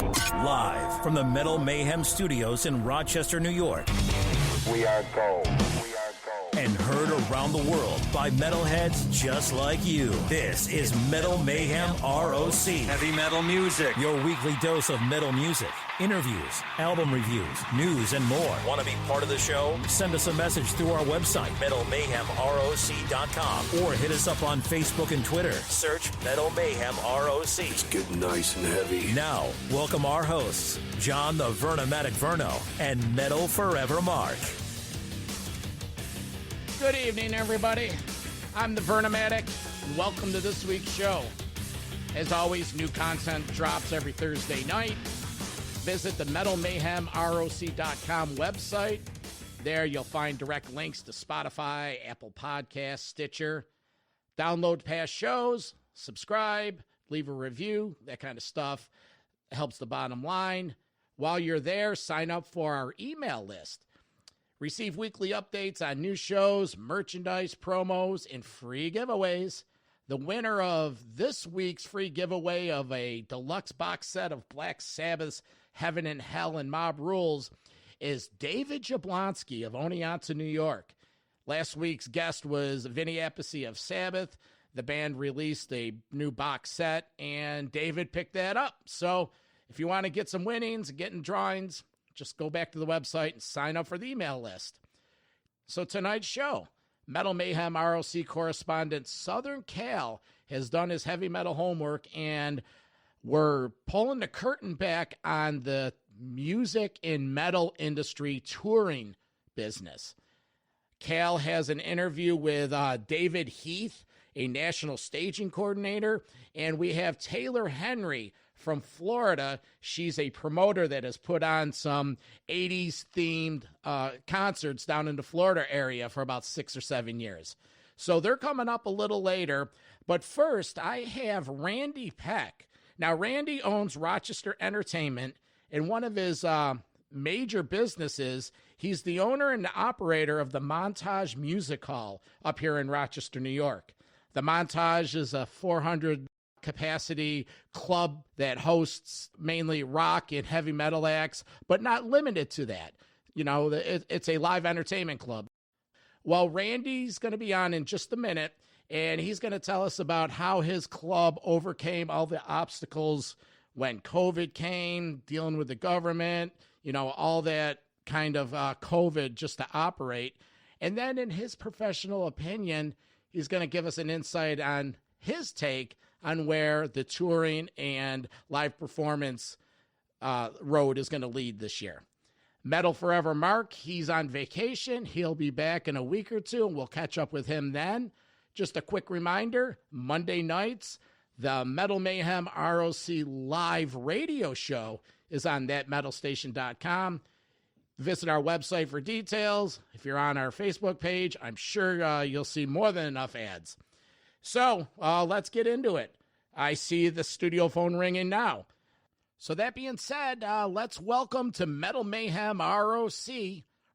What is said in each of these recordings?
Live from the Metal Mayhem Studios in Rochester, New York. We are gold. And heard around the world by metalheads just like you. This is Metal Mayhem ROC. Heavy metal music. Your weekly dose of metal music, interviews, album reviews, news, and more. Want to be part of the show? Send us a message through our website, metalmayhemroc.com, or hit us up on Facebook and Twitter. Search Metal Mayhem ROC. It's getting nice and heavy. Now, welcome our hosts, John the Vernomatic Verno and Metal Forever Mark. Good evening, everybody. I'm the Vernomatic. Welcome to this week's show. As always, new content drops every Thursday night. Visit the metalmayhemroc.com website. There you'll find direct links to Spotify, Apple Podcasts, Stitcher. Download past shows, subscribe, leave a review, that kind of stuff. It helps the bottom line. While you're there, sign up for our email list. Receive weekly updates on new shows, merchandise, promos, and free giveaways. The winner of this week's free giveaway of a deluxe box set of Black Sabbath's Heaven and Hell and Mob Rules is David Jablonski of Oneonta, New York. Last week's guest was Vinny Appice of Sabbath. The band released a new box set, and David picked that up. So if you want to get some winnings and get in drawings, just go back to the website and sign up for the email list. So tonight's show, Metal Mayhem ROC correspondent Southern Cal has done his heavy metal homework, and we're pulling the curtain back on the music and metal industry touring business. Cal has an interview with David Heath, a national staging coordinator, and we have Taylor Henry from Florida. She's a promoter that has put on some 80s themed concerts down in the Florida area for about 6 or 7 years. So they're coming up a little later. But first, I have Randy Peck. Now, Randy owns Rochester Entertainment, and one of his major businesses, he's the owner and the operator of the Montage Music Hall up here in Rochester, New York. The Montage is a 400 capacity club that hosts mainly rock and heavy metal acts, but not limited to that. You know, it's a live entertainment club. Well, Randy's going to be on in just a minute, and he's going to tell us about how his club overcame all the obstacles when COVID came, dealing with the government, you know, all that kind of COVID just to operate. And then in his professional opinion, he's going to give us an insight on his take on where the touring and live performance road is going to lead this year. Metal Forever Mark, he's on vacation. He'll be back in a week or two, and we'll catch up with him then. Just a quick reminder, Monday nights, the Metal Mayhem ROC live radio show is on thatmetalstation.com. Visit our website for details. If you're on our Facebook page, I'm sure you'll see more than enough ads. So let's get into it. I see the studio phone ringing now. So that being said, let's welcome to Metal Mayhem ROC,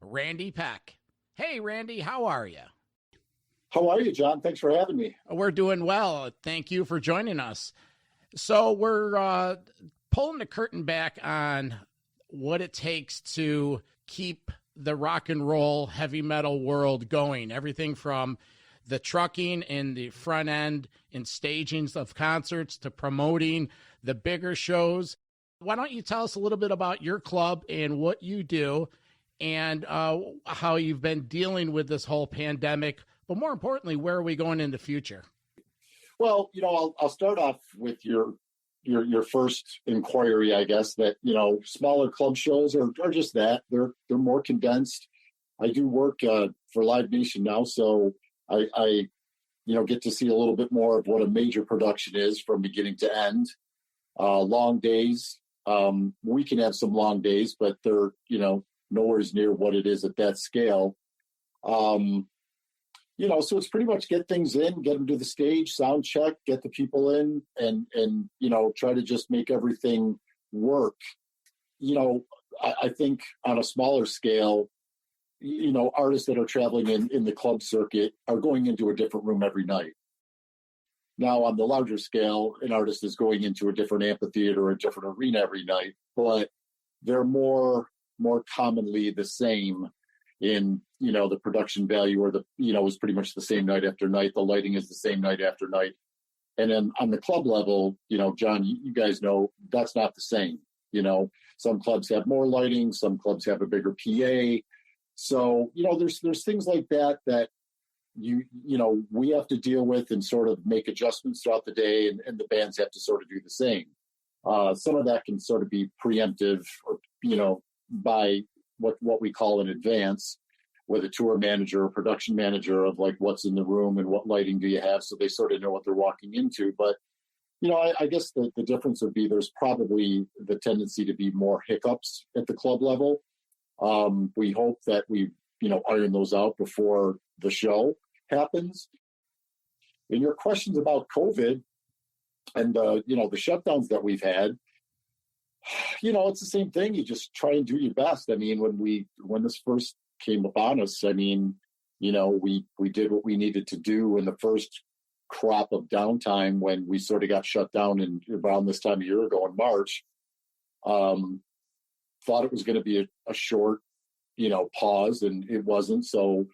Randy Peck. Hey, Randy, how are you? How are you, John? Thanks for having me. We're doing well. Thank you for joining us. So we're pulling the curtain back on what it takes to keep the rock and roll heavy metal world going. Everything from the trucking and the front end and stagings of concerts to promoting the bigger shows. Why don't you tell us a little bit about your club and what you do and how you've been dealing with this whole pandemic, but more importantly, where are we going in the future? Well, you know, I'll start off with your first inquiry, I guess, that, you know, smaller club shows are just that. They're more condensed. I do work for Live Nation now, so I get to see a little bit more of what a major production is from beginning to end. Long days. We can have some long days, but they're, nowhere near what it is at that scale. So it's pretty much get things in, get them to the stage, sound check, get the people in, and try to just make everything work. I think on a smaller scale, artists that are traveling in the club circuit are going into a different room every night. Now, on the larger scale, an artist is going into a different amphitheater or a different arena every night, but they're more commonly the same in, the production value, or is pretty much the same night after night. The lighting is the same night after night. And then on the club level, John, you guys know that's not the same. Some clubs have more lighting, some clubs have a bigger PA. So, there's things like that we have to deal with and sort of make adjustments throughout the day, and the bands have to sort of do the same. Some of that can sort of be preemptive, or, by what we call in advance, with a tour manager or production manager, of like what's in the room and what lighting do you have, so they sort of know what they're walking into. But, I guess the difference would be there's probably the tendency to be more hiccups at the club level. We hope that we, iron those out before the show happens. And your questions about COVID and, the shutdowns that we've had, it's the same thing. You just try and do your best. I mean, when this first came upon us, I mean, we did what we needed to do in the first crop of downtime when we sort of got shut down in around this time a year ago in March. Thought it was going to be a short, pause, and it wasn't. So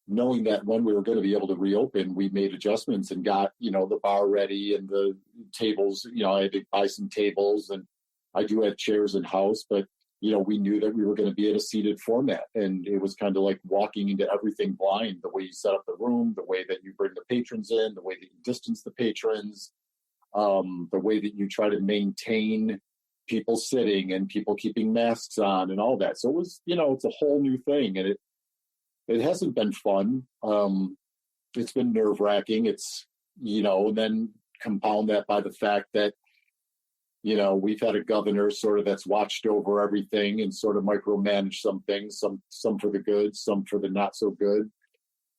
knowing that when we were going to be able to reopen, we made adjustments and got, the bar ready and the tables, I had to buy some tables, and I do have chairs in house, but, we knew that we were going to be at a seated format, and it was kind of like walking into everything blind, the way you set up the room, the way that you bring the patrons in, the way that you distance the patrons, the way that you try to maintain people sitting and people keeping masks on and all that. So it was, it's a whole new thing, and it hasn't been fun. It's been nerve-wracking. It's, then compound that by the fact that, we've had a governor sort of that's watched over everything and sort of micromanaged some things, some for the good, some for the not so good.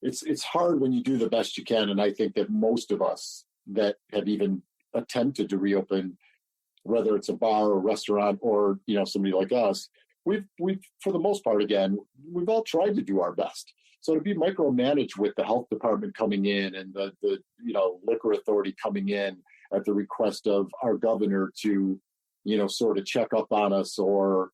It's hard when you do the best you can. And I think that most of us that have even attempted to reopen, whether it's a bar or restaurant or, somebody like us, we've for the most part, again, we've all tried to do our best. So to be micromanaged with the health department coming in and the liquor authority coming in at the request of our governor to, sort of check up on us or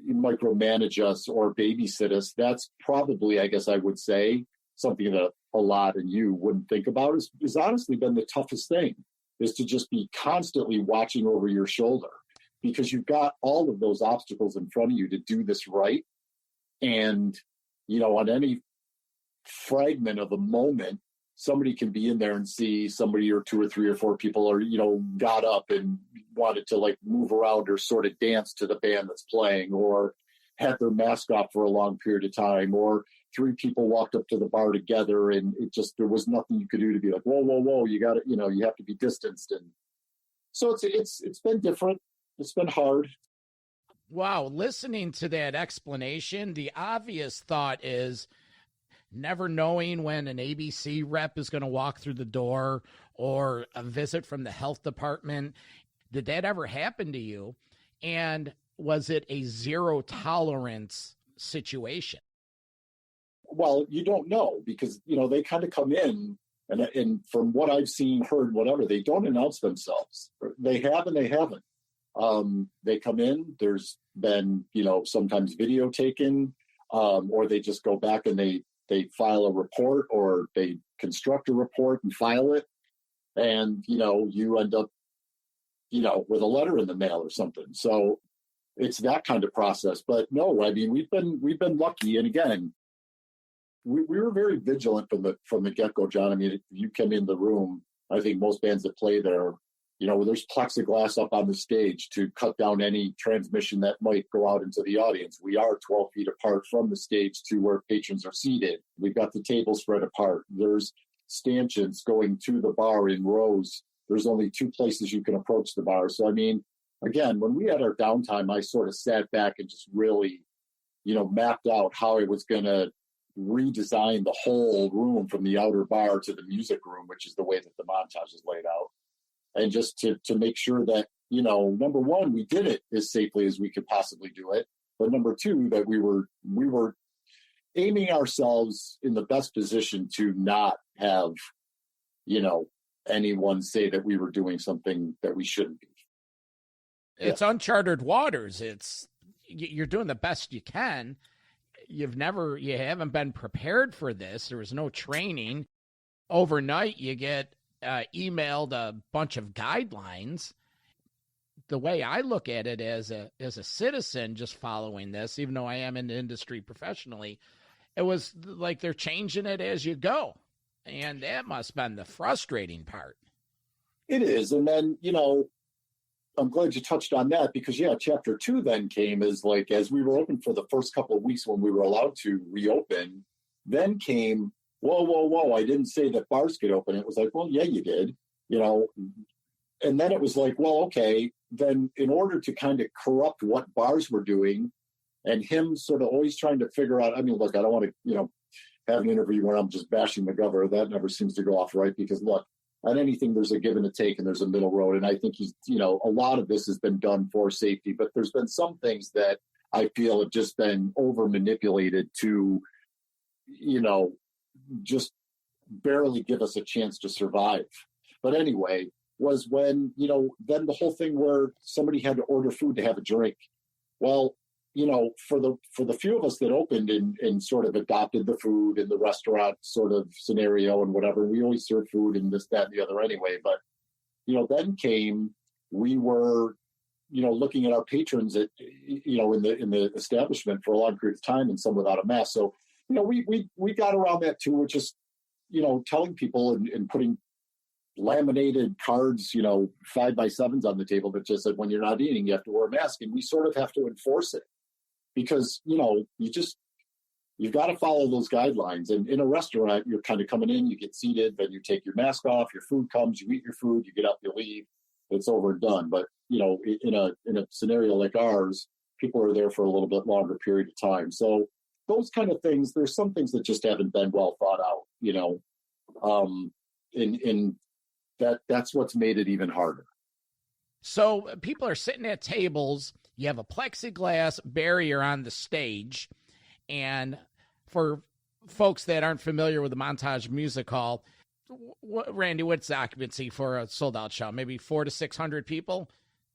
micromanage us or babysit us, that's probably, I guess I would say, something that a lot of you wouldn't think about is honestly been the toughest thing, is to just be constantly watching over your shoulder, because you've got all of those obstacles in front of you to do this right. And, on any fragment of a moment, somebody can be in there and see somebody or two or three or four people are, got up and wanted to like move around or sort of dance to the band that's playing, or had their mask off for a long period of time, or three people walked up to the bar together and there was nothing you could do to be like, whoa, you got to, you have to be distanced. And so it's been different. It's been hard. Wow. Listening to that explanation, the obvious thought is never knowing when an ABC rep is going to walk through the door or a visit from the health department. Did that ever happen to you? And was it a zero tolerance situation? Well, you don't know, because, they kind of come in and from what I've seen, heard, whatever, they don't announce themselves. They have and they haven't. They come in, there's been, sometimes video taken, or they just go back and they file a report, or they construct a report and file it. And, you end up, with a letter in the mail or something. So it's that kind of process. But no, I mean, we've been lucky. And again, we were very vigilant from the get-go, John. I mean, if you come in the room, I think most bands that play there, there's plexiglass up on the stage to cut down any transmission that might go out into the audience. We are 12 feet apart from the stage to where patrons are seated. We've got the tables spread apart. There's stanchions going to the bar in rows. There's only two places you can approach the bar. So, I mean, again, when we had our downtime, I sort of sat back and just really, mapped out how I was going to redesign the whole room from the outer bar to the music room, which is the way that the Montage is laid out. And just to make sure that, number one, we did it as safely as we could possibly do it. But number two, that we were aiming ourselves in the best position to not have, anyone say that we were doing something that we shouldn't be. It's uncharted waters. You're doing the best you can. You haven't been prepared for this. There was no training. Overnight, you get emailed a bunch of guidelines. The way I look at it as a citizen just following this, even though I am in the industry professionally, it was like they're changing it as you go. And that must have been the frustrating part. It is. And then, I'm glad you touched on that because, chapter 2 then came as we were open for the first couple of weeks when we were allowed to reopen, then came, whoa, I didn't say that bars could open. It was like, well, yeah, you did, and then it was like, well, okay, then in order to kind of corrupt what bars were doing and him sort of always trying to figure out, I mean, look, I don't want to, have an interview where I'm just bashing the governor. That never seems to go off right because look, on anything, there's a give and a take and there's a middle road. And I think a lot of this has been done for safety, but there's been some things that I feel have just been over manipulated to, just barely give us a chance to survive. But anyway, was when, then the whole thing where somebody had to order food to have a drink. Well, for the few of us that opened and sort of adopted the food in the restaurant sort of scenario and whatever, we always serve food and this, that, and the other anyway. But, then we were, looking at our patrons in the establishment for a long period of time and some without a mask. So, we got around that too, with just, telling people and putting laminated cards, 5x7s on the table that just said, when you're not eating, you have to wear a mask. And we sort of have to enforce it. Because, you've got to follow those guidelines. And in a restaurant, you're kind of coming in, you get seated, then you take your mask off, your food comes, you eat your food, you get up, you leave, it's over and done. But, in a scenario like ours, people are there for a little bit longer period of time. So those kind of things, there's some things that just haven't been well thought out, in that's what's made it even harder. So people are sitting at tables. You have a plexiglass barrier on the stage. And for folks that aren't familiar with the Montage Music Hall, Randy, what's the occupancy for a sold-out show? Maybe 400 to 600 people?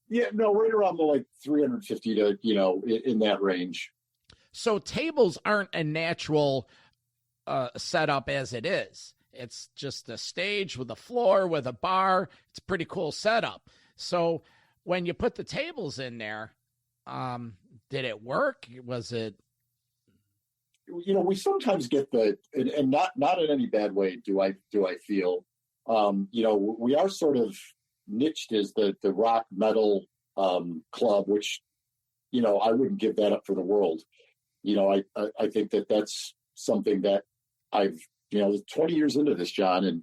Yeah, no, right around the 350 to, in that range. So tables aren't a natural setup as it is. It's just a stage with a floor, with a bar. It's a pretty cool setup. So when you put the tables in there, did it work? Was it? We sometimes get and not in any bad way do I feel. We are sort of niched as the rock metal club, which, I wouldn't give that up for the world. I think that's something that I've, 20 years into this, John, and,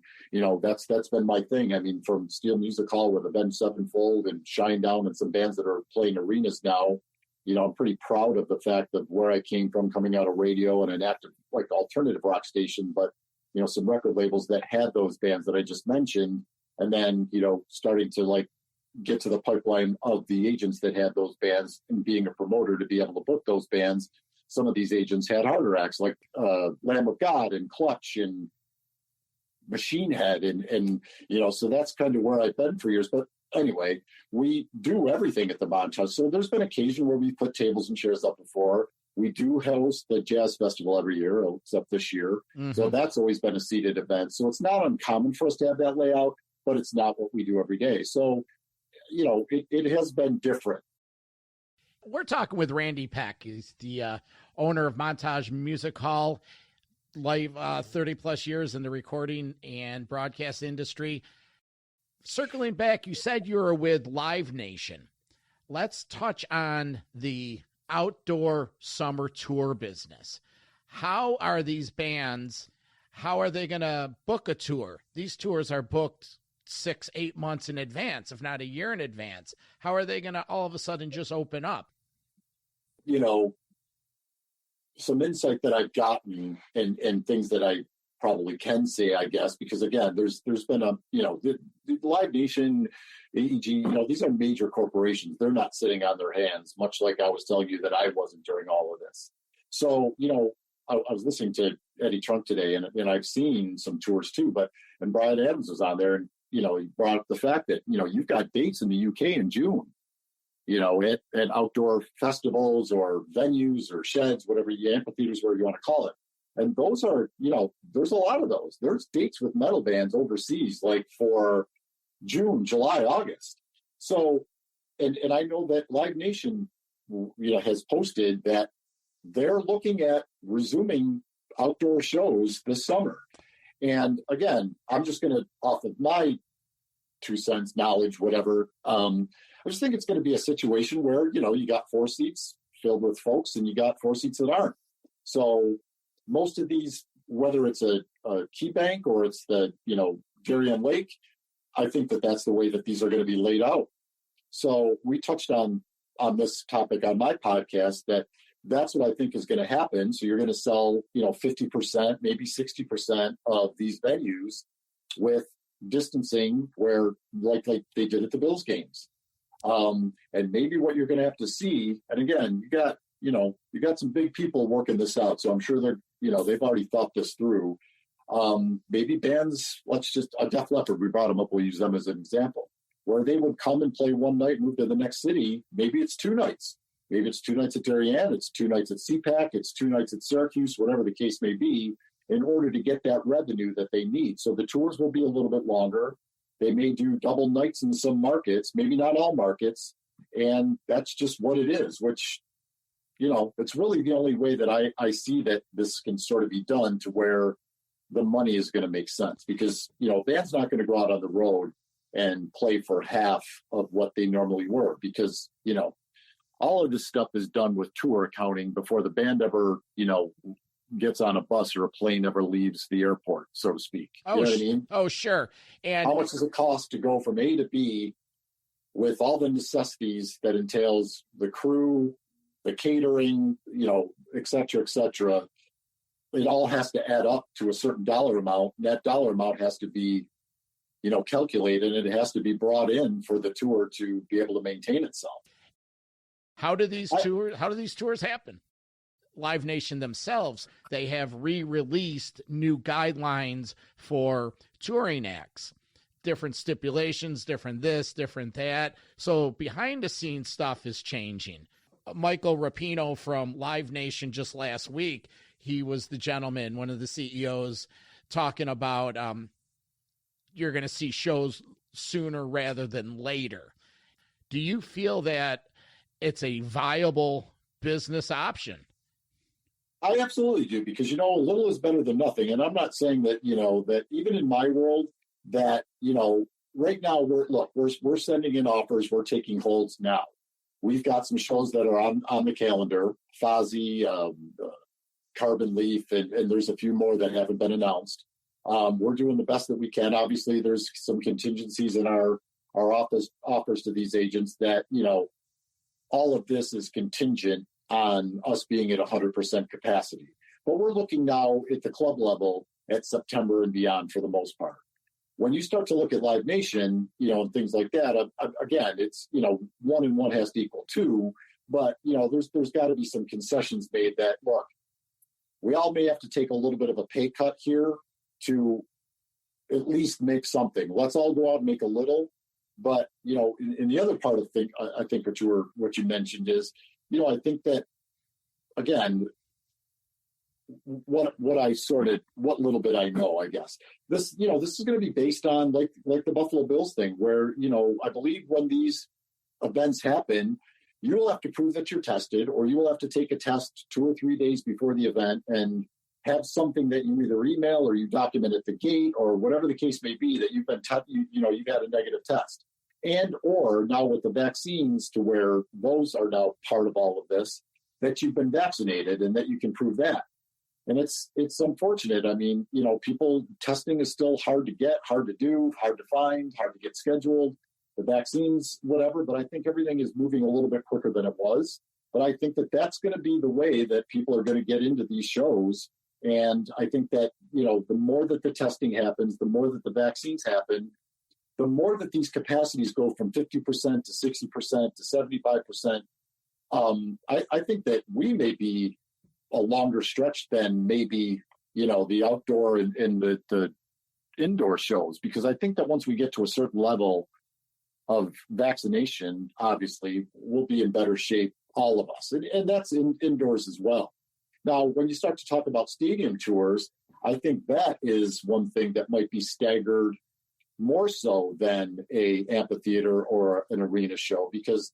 that's been my thing. I mean, from Steel Music Hall with Avenged Sevenfold and Shinedown and some bands that are playing arenas now, I'm pretty proud of the fact of where I came from, coming out of radio and an active, alternative rock station, but, some record labels that had those bands that I just mentioned. And then, starting to get to the pipeline of the agents that had those bands and being a promoter to be able to book those bands. Some of these agents had harder acts like Lamb of God and Clutch and Machine Head. And so that's kind of where I've been for years. But anyway, we do everything at the Montage. So there's been occasion where we put tables and chairs up before. We do host the Jazz Festival every year, except this year. Mm-hmm. So that's always been a seated event. So it's not uncommon for us to have that layout, but it's not what we do every day. So, it has been different. We're talking with Randy Peck. He's the owner of Montage Music Hall, 30 plus years in the recording and broadcast industry. Circling back, you said you were with Live Nation. Let's touch on the outdoor summer tour business. How are these bands, how are they going to book a tour? These tours are booked 6-8 months in advance, if not a year in advance. How are they going to all of a sudden just open up? Some insight that I've gotten and things that I probably can say, I guess, because again, there's been the Live Nation, AEG, these are major corporations. They're not sitting on their hands, much like I was telling you that I wasn't during all of this. So, I was listening to Eddie Trunk today and I've seen some tours too, and Brian Adams was on there and, he brought up the fact that, you've got dates in the UK in June, at outdoor festivals or venues or sheds, whatever, amphitheaters, whatever you want to call it. And those are, there's a lot of those. There's dates with metal bands overseas, like for June, July, August. So, and I know that Live Nation, has posted that they're looking at resuming outdoor shows this summer. And again, I'm just going to, off of my 2 cents knowledge, whatever, I just think it's going to be a situation where, you got 4 seats filled with folks and you got 4 seats that aren't. So most of these, whether it's a Key Bank or it's the, Darien Lake, I think that that's the way that these are going to be laid out. So we touched on this topic on my podcast, that's what I think is going to happen. So you're going to sell, 50%, maybe 60% of these venues with distancing where like they did at the Bills games. And maybe what you're going to have to see, and again, you got some big people working this out. So I'm sure they've already thought this through. Maybe bands, Def Leppard, we brought them up, we'll use them as an example, where they would come and play one night, move to the next city. Maybe it's 2 nights. Maybe it's 2 nights at Darien, it's 2 nights at CPAC, it's 2 nights at Syracuse, whatever the case may be, in order to get that revenue that they need. So the tours will be a little bit longer. They may do double nights in some markets, maybe not all markets. And that's just what it is, which, it's really the only way that I see that this can sort of be done to where the money is going to make sense. Because, band's not going to go out on the road and play for half of what they normally were, because, all of this stuff is done with tour accounting before the band ever, gets on a bus or a plane ever leaves the airport, so to speak. Oh, you know what I mean? Oh, sure. And how much does it cost to go from A to B with all the necessities that entails the crew, the catering, et cetera, et cetera? It all has to add up to a certain dollar amount. And that dollar amount has to be, calculated, and it has to be brought in for the tour to be able to maintain itself. How do these tours happen? Live Nation themselves, they have re-released new guidelines for touring acts, different stipulations, different this, different that. So behind the scenes stuff is changing. Michael Rapino from Live Nation just last week, he was the gentleman, one of the CEOs, talking about you're going to see shows sooner rather than later. Do you feel that it's a viable business option? I absolutely do, because, a little is better than nothing. And I'm not saying that, that even in my world that, right now we're sending in offers. We're taking holds now. We've got some shows that are on the calendar, Fozzy, Carbon Leaf, and there's a few more that haven't been announced. We're doing the best that we can. Obviously, there's some contingencies in our offers to these agents that, all of this is contingent on us being at 100% capacity. But we're looking now at the club level at September and beyond for the most part. When you start to look at Live Nation, and things like that, again, it's, 1 and 1 has to equal 2, but, there's got to be some concessions made that, look, we all may have to take a little bit of a pay cut here to at least make something. Let's all go out and make a little. But, in the other part of the thing, I think what you mentioned is, I think that, again, what little bit I know, I guess, this is going to be based on like the Buffalo Bills thing, where, I believe when these events happen, you will have to prove that you're tested, or you will have to take a test 2 or 3 days before the event and have something that you either email or you document at the gate, or whatever the case may be, that you've been you've had a negative test. And or now with the vaccines, to where those are now part of all of this, that you've been vaccinated and that you can prove that. And it's unfortunate. I mean, people, testing is still hard to get, hard to do, hard to find, hard to get scheduled. The vaccines, whatever, but I think everything is moving a little bit quicker than it was. But I think that that's going to be the way that people are going to get into these shows. And I think that, the more that the testing happens, the more that the vaccines happen, the more that these capacities go from 50% to 60% to 75%. I think that we may be a longer stretch than maybe, the outdoor and the indoor shows, because I think that once we get to a certain level of vaccination, obviously, we'll be in better shape, all of us. And that's indoors as well. Now, when you start to talk about stadium tours, I think that is one thing that might be staggered more so than a amphitheater or an arena show, because,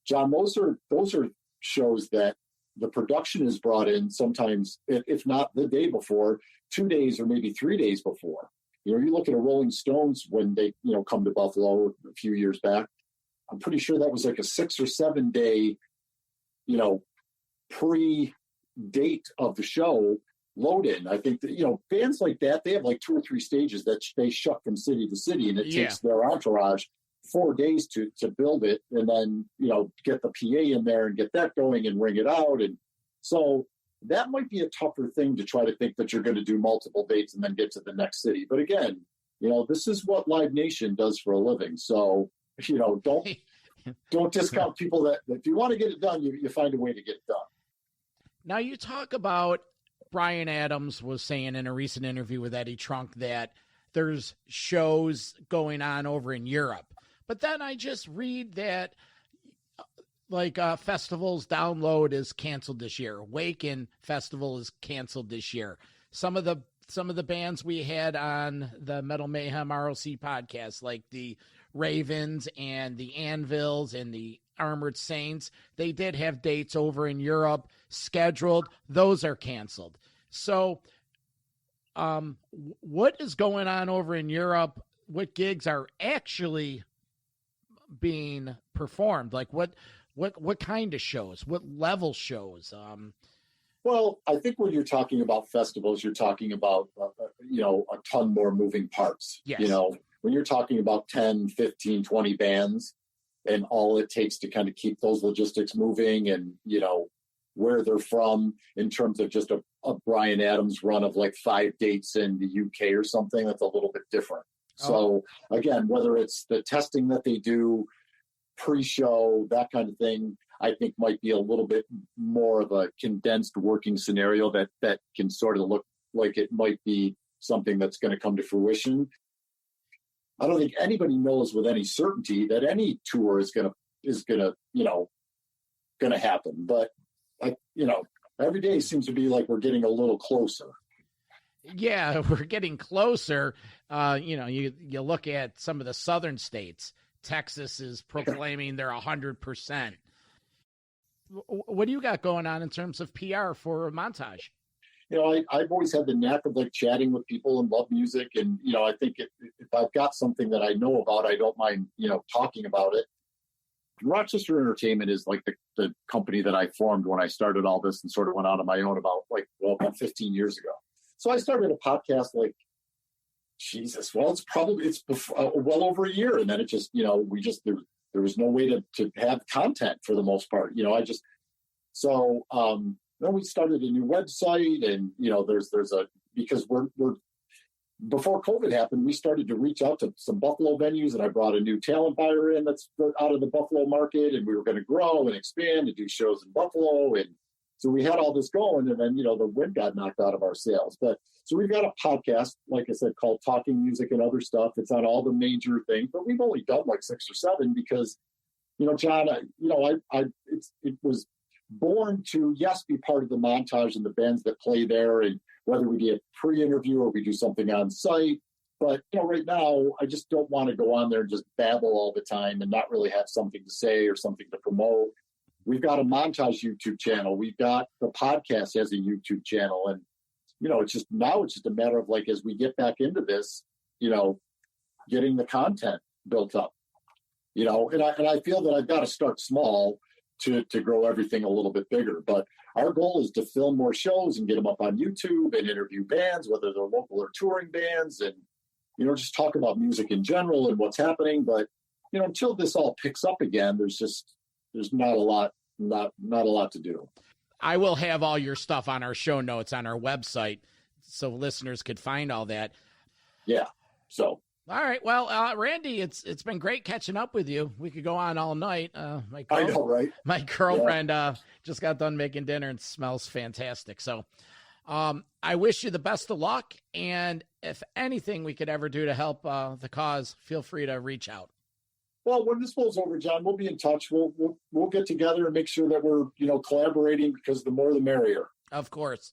John, those are shows that the production is brought in sometimes, if not the day before, 2 days or maybe 3 days before. You look at a Rolling Stones when they, come to Buffalo a few years back. I'm pretty sure that was like a 6 or 7 day, pre-date of the show load in. I think that, bands like that, they have like 2 or 3 stages that they shuck from city to city, and it takes their entourage 4 days to build it, and then, get the PA in there and get that going and ring it out. And so that might be a tougher thing to try to think that you're going to do multiple dates and then get to the next city. But again, this is what Live Nation does for a living. So, don't discount people that if you want to get it done, you find a way to get it done. Now, you talk about Bryan Adams was saying in a recent interview with Eddie Trunk that there's shows going on over in Europe. But then I just read that Festivals Download is canceled this year. Waken Festival is canceled this year. Some of the bands we had on the Metal Mayhem ROC podcast, like the Ravens and the Anvils and the Armored Saints, they did have dates over in Europe scheduled. Those are canceled. So what is going on over in Europe? What gigs are actually being performed? Like what kind of shows? What level shows? Well, I think when you're talking about festivals, you're talking about, a ton more moving parts. Yes. When you're talking about 10, 15, 20 bands, and all it takes to kind of keep those logistics moving, and, where they're from in terms of just a Bryan Adams run of like 5 dates in the UK or something, that's a little bit different. So again, whether it's the testing that they do pre-show, that kind of thing, I think might be a little bit more of a condensed working scenario that can sort of look like it might be something that's going to come to fruition. I don't think anybody knows with any certainty that any tour is gonna happen. But every day seems to be like we're getting a little closer. Yeah, we're getting closer. You look at some of the southern states. Texas is proclaiming they're 100%. What do you got going on in terms of PR for Montage? I've always had the knack of like chatting with people and love music. And, I think if I've got something that I know about, I don't mind, talking about it. Rochester Entertainment is like the company that I formed when I started all this and sort of went out on my own about 15 years ago. So I started a podcast it's well over a year. And then it just, there was no way to have content for the most part. Then we started a new website, and, because we're before COVID happened, we started to reach out to some Buffalo venues, and I brought a new talent buyer in that's out of the Buffalo market, and we were going to grow and expand and do shows in Buffalo. And so we had all this going, and then, the wind got knocked out of our sails. But so we've got a podcast, like I said, called Talking Music and Other Stuff. It's on all the major things, but we've only done like 6 or 7 because, John, it was born to, yes, be part of the Montage and the bands that play there, and whether we do a pre-interview or we do something on site. But, right now, I just don't want to go on there and just babble all the time and not really have something to say or something to promote. We've got a Montage YouTube channel. We've got the podcast has a YouTube channel. And, it's just a matter of as we get back into this, getting the content built up, and I feel that I've got to start small to grow everything a little bit bigger. But our goal is to film more shows and get them up on YouTube and interview bands, whether they're local or touring bands, and, just talk about music in general and what's happening. But, until this all picks up again, there's not a lot to do. I will have all your stuff on our show notes on our website so listeners could find all that. Yeah. So. All right. Well, Randy, it's been great catching up with you. We could go on all night. I know, right? My girlfriend just got done making dinner and smells fantastic. So I wish you the best of luck, and if anything we could ever do to help the cause, feel free to reach out. Well, when this blows over, John, we'll be in touch. We'll get together and make sure that we're collaborating, because the more the merrier. Of course.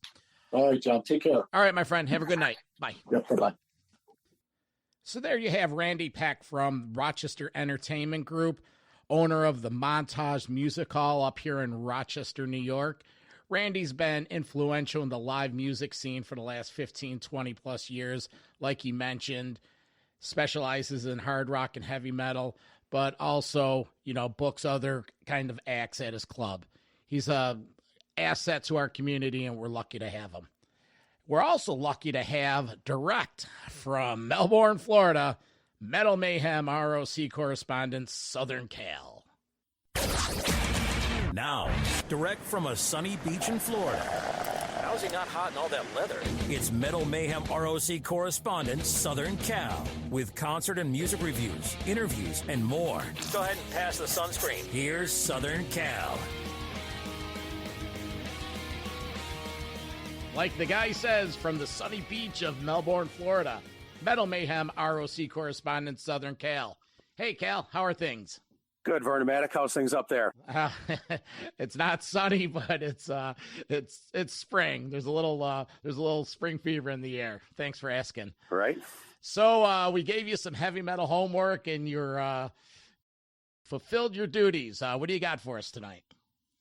All right, John. Take care. All right, my friend. Have a good night. Bye. Yep. Bye. So there you have Randy Peck from Rochester Entertainment Group, owner of the Montage Music Hall up here in Rochester, New York. Randy's been influential in the live music scene for the last 15, 20 plus years. Like he mentioned, specializes in hard rock and heavy metal, but also, books other kind of acts at his club. He's a asset to our community, and we're lucky to have him. We're also lucky to have direct from Melbourne, Florida, Metal Mayhem ROC correspondent, Southern Cal. Now, direct from a sunny beach in Florida. How's he not hot in all that leather? It's Metal Mayhem ROC correspondent, Southern Cal, with concert and music reviews, interviews, and more. Go ahead and pass the sunscreen. Here's Southern Cal. Like the guy says, from the sunny beach of Melbourne, Florida, Metal Mayhem ROC correspondent, Southern Cal. Hey, Cal, how are things? Good, Vernomatic. How's things up there? It's not sunny, but it's spring. There's a little spring fever in the air. Thanks for asking. Right. So we gave you some heavy metal homework, and you're fulfilled your duties. What do you got for us tonight?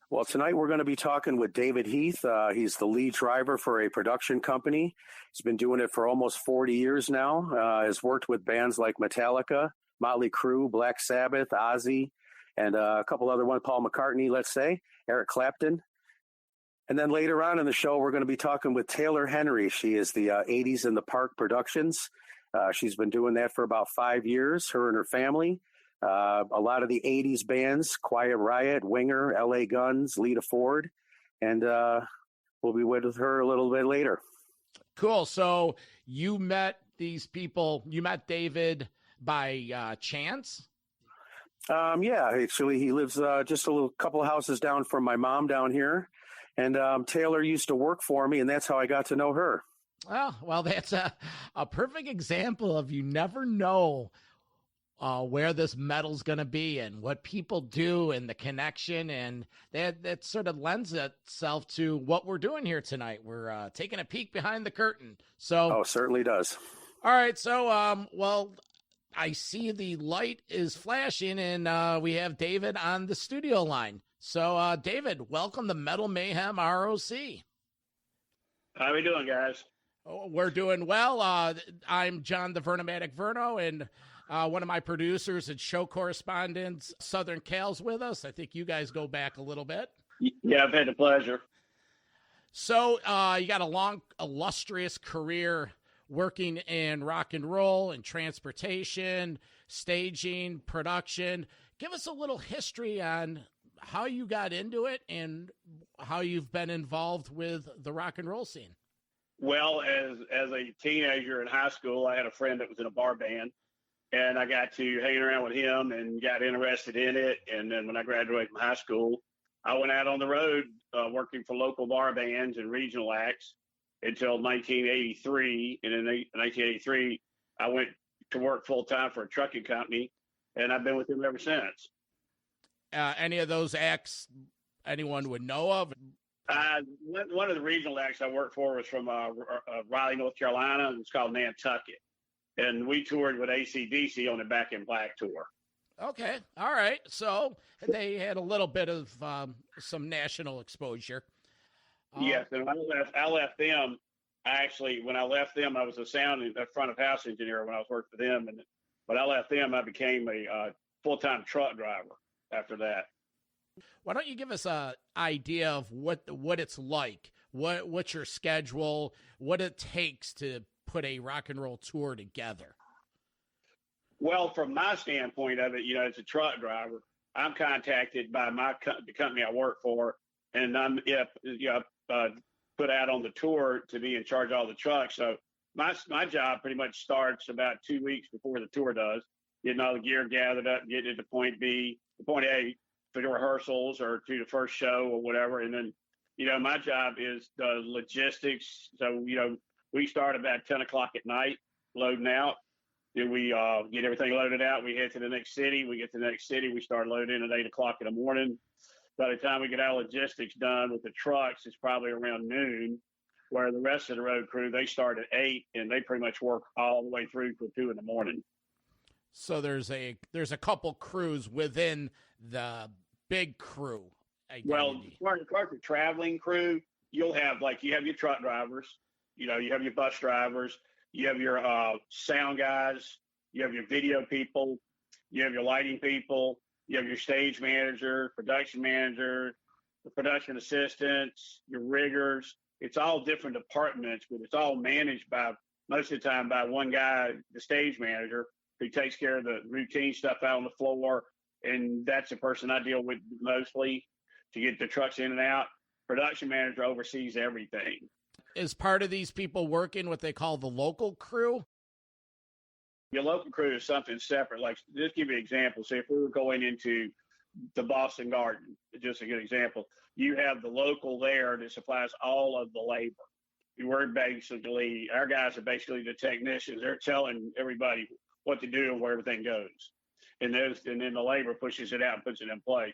Well, tonight we're going to be talking with David Heath. He's the lead driver for a production company. He's been doing it for almost 40 years now. Has worked with bands like Metallica, Motley Crue, Black Sabbath, Ozzy, and a couple other ones, Paul McCartney, let's say, Eric Clapton. And then later on in the show, we're going to be talking with Taylor Henry. She is the 80s in the Park Productions. She's been doing that for about 5 years, her and her family. A lot of the 80s bands, Quiet Riot, Winger, LA Guns, Lita Ford, and we'll be with her a little bit later. Cool. So you met these people, you met David by chance? Yeah, actually, he lives just a couple of houses down from my mom down here. And Taylor used to work for me, and that's how I got to know her. Oh, well, that's a perfect example of you never know where this metal's going to be and what people do and the connection. And that sort of lends itself to what we're doing here tonight. We're taking a peek behind the curtain. So, certainly does. All right. So, well, I see the light is flashing, and we have David on the studio line. So, David, welcome to Metal Mayhem ROC. How we doing, guys? Oh, we're doing well. I'm John the Vernomatic Verno, and one of my producers and show correspondents, Southern Cal's with us. I think you guys go back a little bit. Yeah, I've had the pleasure. So you got a long, illustrious career working in rock and roll and transportation, staging, production. Give us a little history on how you got into it and how you've been involved with the rock and roll scene. Well, as a teenager in high school, I had a friend that was in a bar band, and I got to hang around with him and got interested in it. And then when I graduated from high school, I went out on the road working for local bar bands and regional acts until 1983. And in 1983, I went to work full-time for a trucking company, and I've been with them ever since. Any of those acts anyone would know of? One of the regional acts I worked for was from Raleigh, North Carolina, and it's called Nantucket. And we toured with AC/DC on the Back in Black tour. Okay. All right. So they had a little bit of some national exposure. Yes. And I left them. When I left them, I was a sound and front of house engineer when I was working for them. And when I left them, I became a full-time truck driver after that. Why don't you give us an idea of what it's like, what's your schedule, what it takes to put a rock and roll tour together? Well, from my standpoint of it, as a truck driver, I'm contacted by the company I work for, and I'm put out on the tour to be in charge of all the trucks. So my job pretty much starts about 2 weeks before the tour does, getting all the gear gathered up, getting it to point B, to point A, for the rehearsals or to the first show or whatever, and then My job is the logistics. So, we start about 10 o'clock at night loading out. Then we get everything loaded out. We head to the next city. We get to the next city. We start loading at 8 o'clock in the morning. By the time we get our logistics done with the trucks, it's probably around noon, where the rest of the road crew, they start at 8 and they pretty much work all the way through till 2 in the morning. So there's a couple crews within the big crew identity. Well, as far as the traveling crew, you'll have you have your truck drivers, you have your bus drivers, you have your sound guys, you have your video people, you have your lighting people, you have your stage manager, production manager, the production assistants, your riggers. It's all different departments, but it's all managed most of the time by one guy, the stage manager, who takes care of the routine stuff out on the floor. And that's the person I deal with mostly to get the trucks in and out. Production manager oversees everything. Is part of these people working what they call the local crew? Your local crew is something separate. Like, just give you an example. So if we were going into the Boston Garden, just a good example, you have the local there that supplies all of the labor. Our guys are basically the technicians. They're telling everybody what to do and where everything goes. And then the labor pushes it out and puts it in place.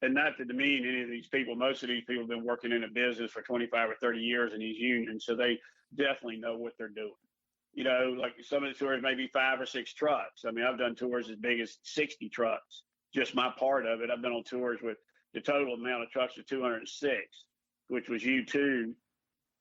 And not to demean any of these people. Most of these people have been working in a business for 25 or 30 years in these unions, so they definitely know what they're doing. Like some of the tours may be 5 or 6 trucks. I mean, I've done tours as big as 60 trucks, just my part of it. I've been on tours with the total amount of trucks of 206, which was U2.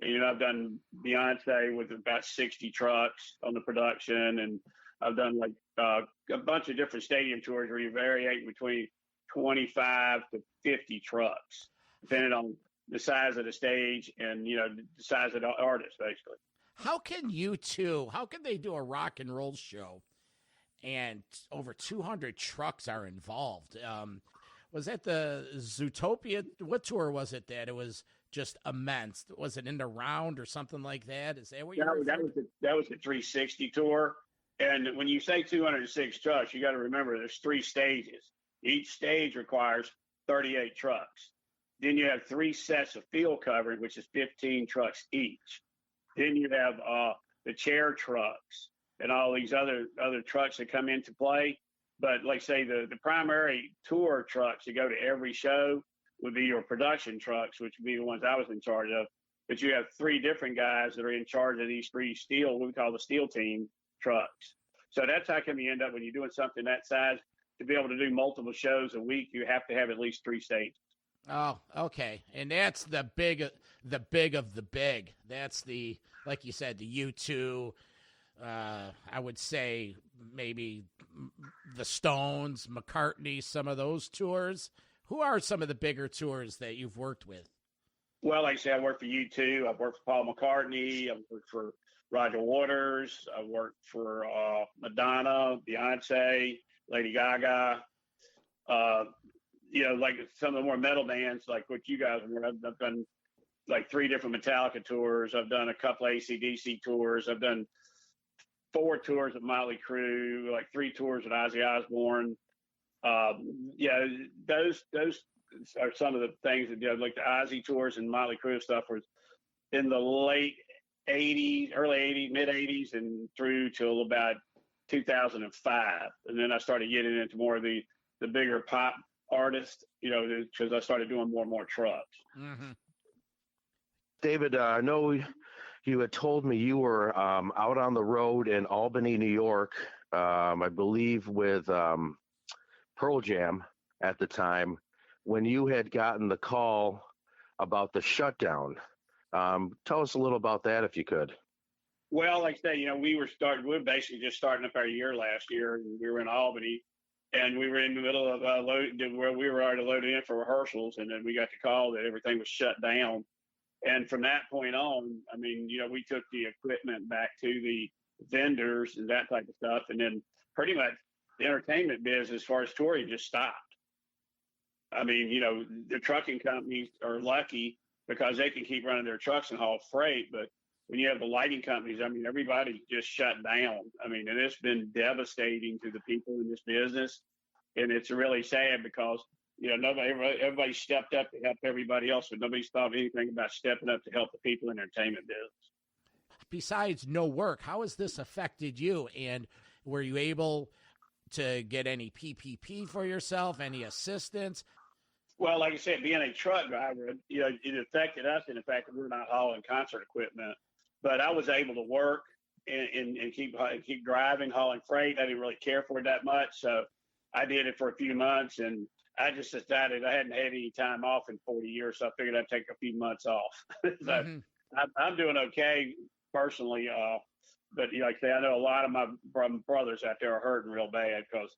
And, I've done Beyonce with about 60 trucks on the production, and I've done a bunch of different stadium tours where you vary between 25 to 50 trucks, depending on the size of the stage and, the size of the artist, basically. How can they do a rock and roll show and over 200 trucks are involved? Was that the Zootopia? What tour was it that it was just immense? Was it in the round or something like that? Is that what you're referring to? That was the 360 tour. And when you say 206 trucks, you got to remember there's 3 stages. Each stage requires 38 trucks. Then you have 3 sets of field covering, which is 15 trucks each. Then you have the chair trucks and all these other trucks that come into play. But like say the primary tour trucks that go to every show would be your production trucks, which would be the ones I was in charge of. But you have 3 different guys that are in charge of these 3 what we call the steel team trucks. So that's how come you end up when you're doing something that size, to be able to do multiple shows a week, you have to have at least 3 stages. Oh, okay. And that's the big of the big. That's like you said, the U2, I would say maybe the Stones, McCartney, some of those tours. Who are some of the bigger tours that you've worked with? Well, like I said, I worked for U2. I've worked for Paul McCartney. I've worked for Roger Waters. I've worked for Madonna, Beyonce, Lady Gaga. Like some of the more metal bands, like what you guys were. I've done like 3 different Metallica tours. I've done a couple of AC/DC tours. I've done 4 tours with Motley Crue, like 3 tours with Ozzy Osbourne. Those are some of the things that like the Ozzy tours and Motley Crue stuff was in the late 80s, early 80s, mid 80s, and through till about 2005. And then I started getting into more of the bigger pop artists, because I started doing more and more trucks. Mm-hmm. David, I know you had told me you were out on the road in Albany, New York, I believe with Pearl Jam at the time, when you had gotten the call about the shutdown. Tell us a little about that, if you could. Well, like I say, we were basically just starting up our year last year, and we were in Albany, and we were in the middle of where we were already loaded in for rehearsals, and then we got the call that everything was shut down. And from that point on, I mean, we took the equipment back to the vendors and that type of stuff, and then pretty much the entertainment business, as far as touring, just stopped. I mean, the trucking companies are lucky because they can keep running their trucks and haul freight, but when you have the lighting companies, I mean, everybody just shut down. I mean, and it's been devastating to the people in this business. And it's really sad because everybody stepped up to help everybody else, but nobody's thought anything about stepping up to help the people in the entertainment business. Besides no work, how has this affected you? And were you able to get any PPP for yourself, any assistance? Well, like I said, being a truck driver, it affected us in the fact that we're not hauling concert equipment. But I was able to work and keep driving, hauling freight. I didn't really care for it that much, so I did it for a few months, and I just decided I hadn't had any time off in 40 years, so I figured I'd take a few months off. So I'm doing okay personally, but like I say, I know a lot of my brothers out there are hurting real bad because,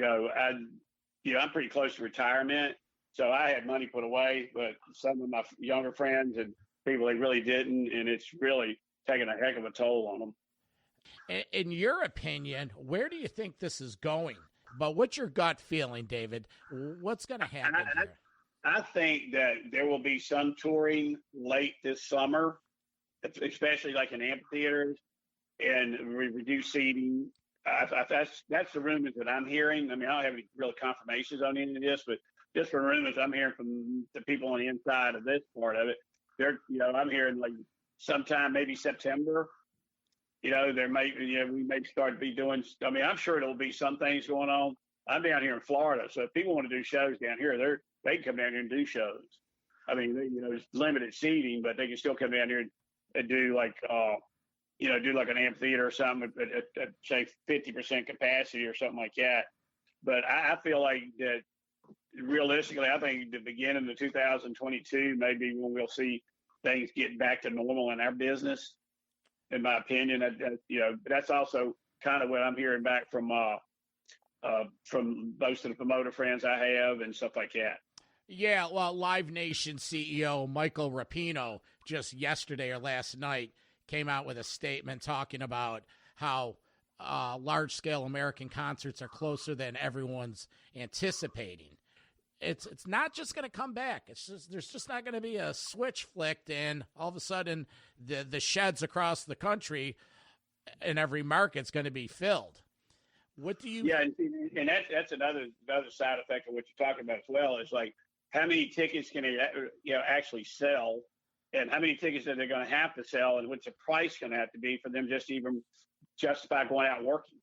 I'm pretty close to retirement. So I had money put away, but some of my younger friends and people, they really didn't. And it's really taking a heck of a toll on them. In your opinion, where do you think this is going? But what's your gut feeling, David? What's going to happen here? I think that there will be some touring late this summer, especially like in amphitheaters and reduced seating. That's the rumors that I'm hearing. I mean, I don't have any real confirmations on any of this, but just from rumors I'm hearing from the people on the inside of this part of it, I'm hearing like sometime maybe September. We may start to be doing. I mean, I'm sure there'll be some things going on. I'm down here in Florida, so if people want to do shows down here, they can come down here and do shows. I mean, there's limited seating, but they can still come down here and do like an amphitheater or something at say 50% capacity or something like that. But I feel like that. Realistically, I think the beginning of 2022 maybe when we'll see things get back to normal in our business. In my opinion, that's also kind of what I'm hearing back from most of the promoter friends I have and stuff like that. Yeah, well, Live Nation CEO Michael Rapino just yesterday or last night came out with a statement talking about how large-scale American concerts are closer than everyone's anticipating. It's not just going to come back. There's just not going to be a switch flicked and all of a sudden the sheds across the country in every market's going to be filled. What do you? Yeah, and that's another side effect of what you're talking about as well. Is like how many tickets can they actually sell, and how many tickets are they going to have to sell, and what's the price going to have to be for them just to even justify going out and working?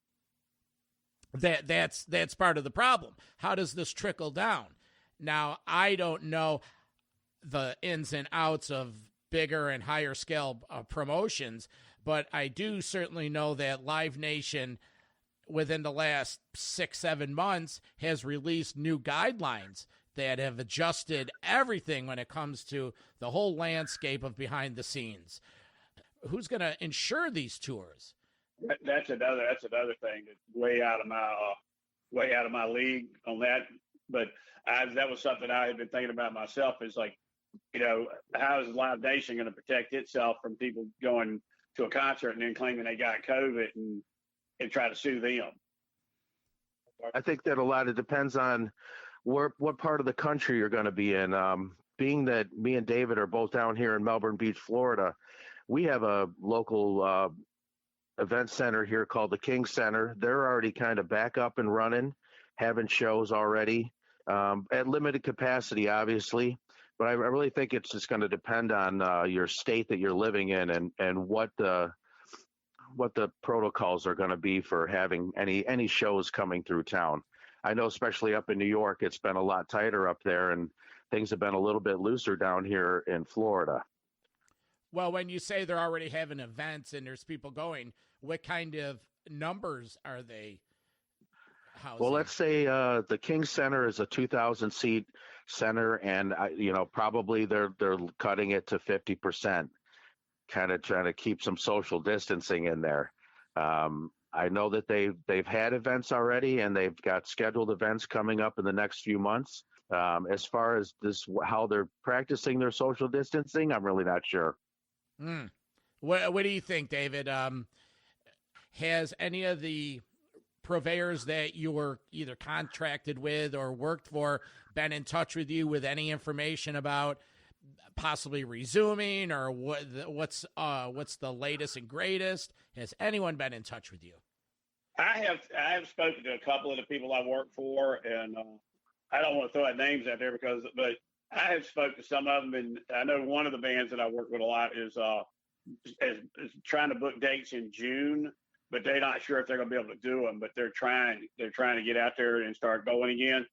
That's part of the problem. How does this trickle down? Now, I don't know the ins and outs of bigger and higher scale promotions, but I do certainly know that Live Nation within the last 6-7 months has released new guidelines that have adjusted everything when it comes to the whole landscape of behind the scenes. Who's going to insure these tours? That's another thing that's way out of my league on that. But that was something I had been thinking about myself. Is like, how is Live Nation going to protect itself from people going to a concert and then claiming they got COVID and try to sue them? I think that a lot of depends on what part of the country you're going to be in. Being that me and David are both down here in Melbourne Beach, Florida, we have a local event center here called the King Center. They're already kind of back up and running, having shows already at limited capacity, obviously. But I really think it's just going to depend on your state that you're living in and what the protocols are going to be for having any shows coming through town. I know especially up in New York, it's been a lot tighter up there, and things have been a little bit looser down here in Florida. Well, when you say they're already having events and there's people going, what kind of numbers are they housing? Well, let's say the King Center is a 2,000-seat center, and probably they're cutting it to 50%, kind of trying to keep some social distancing in there. I know that they've had events already, and they've got scheduled events coming up in the next few months. As far as how they're practicing their social distancing, I'm really not sure. What do you think, David? Has any of the purveyors that you were either contracted with or worked for been in touch with you with any information about possibly resuming, or what's the latest and greatest? Has anyone been in touch with you? I have spoken to a couple of the people I work for, and I don't want to throw out names out there but I have spoke to some of them, and I know one of the bands that I work with a lot is trying to book dates in June, but they're not sure if they're going to be able to do them. But they're trying to get out there and start going again.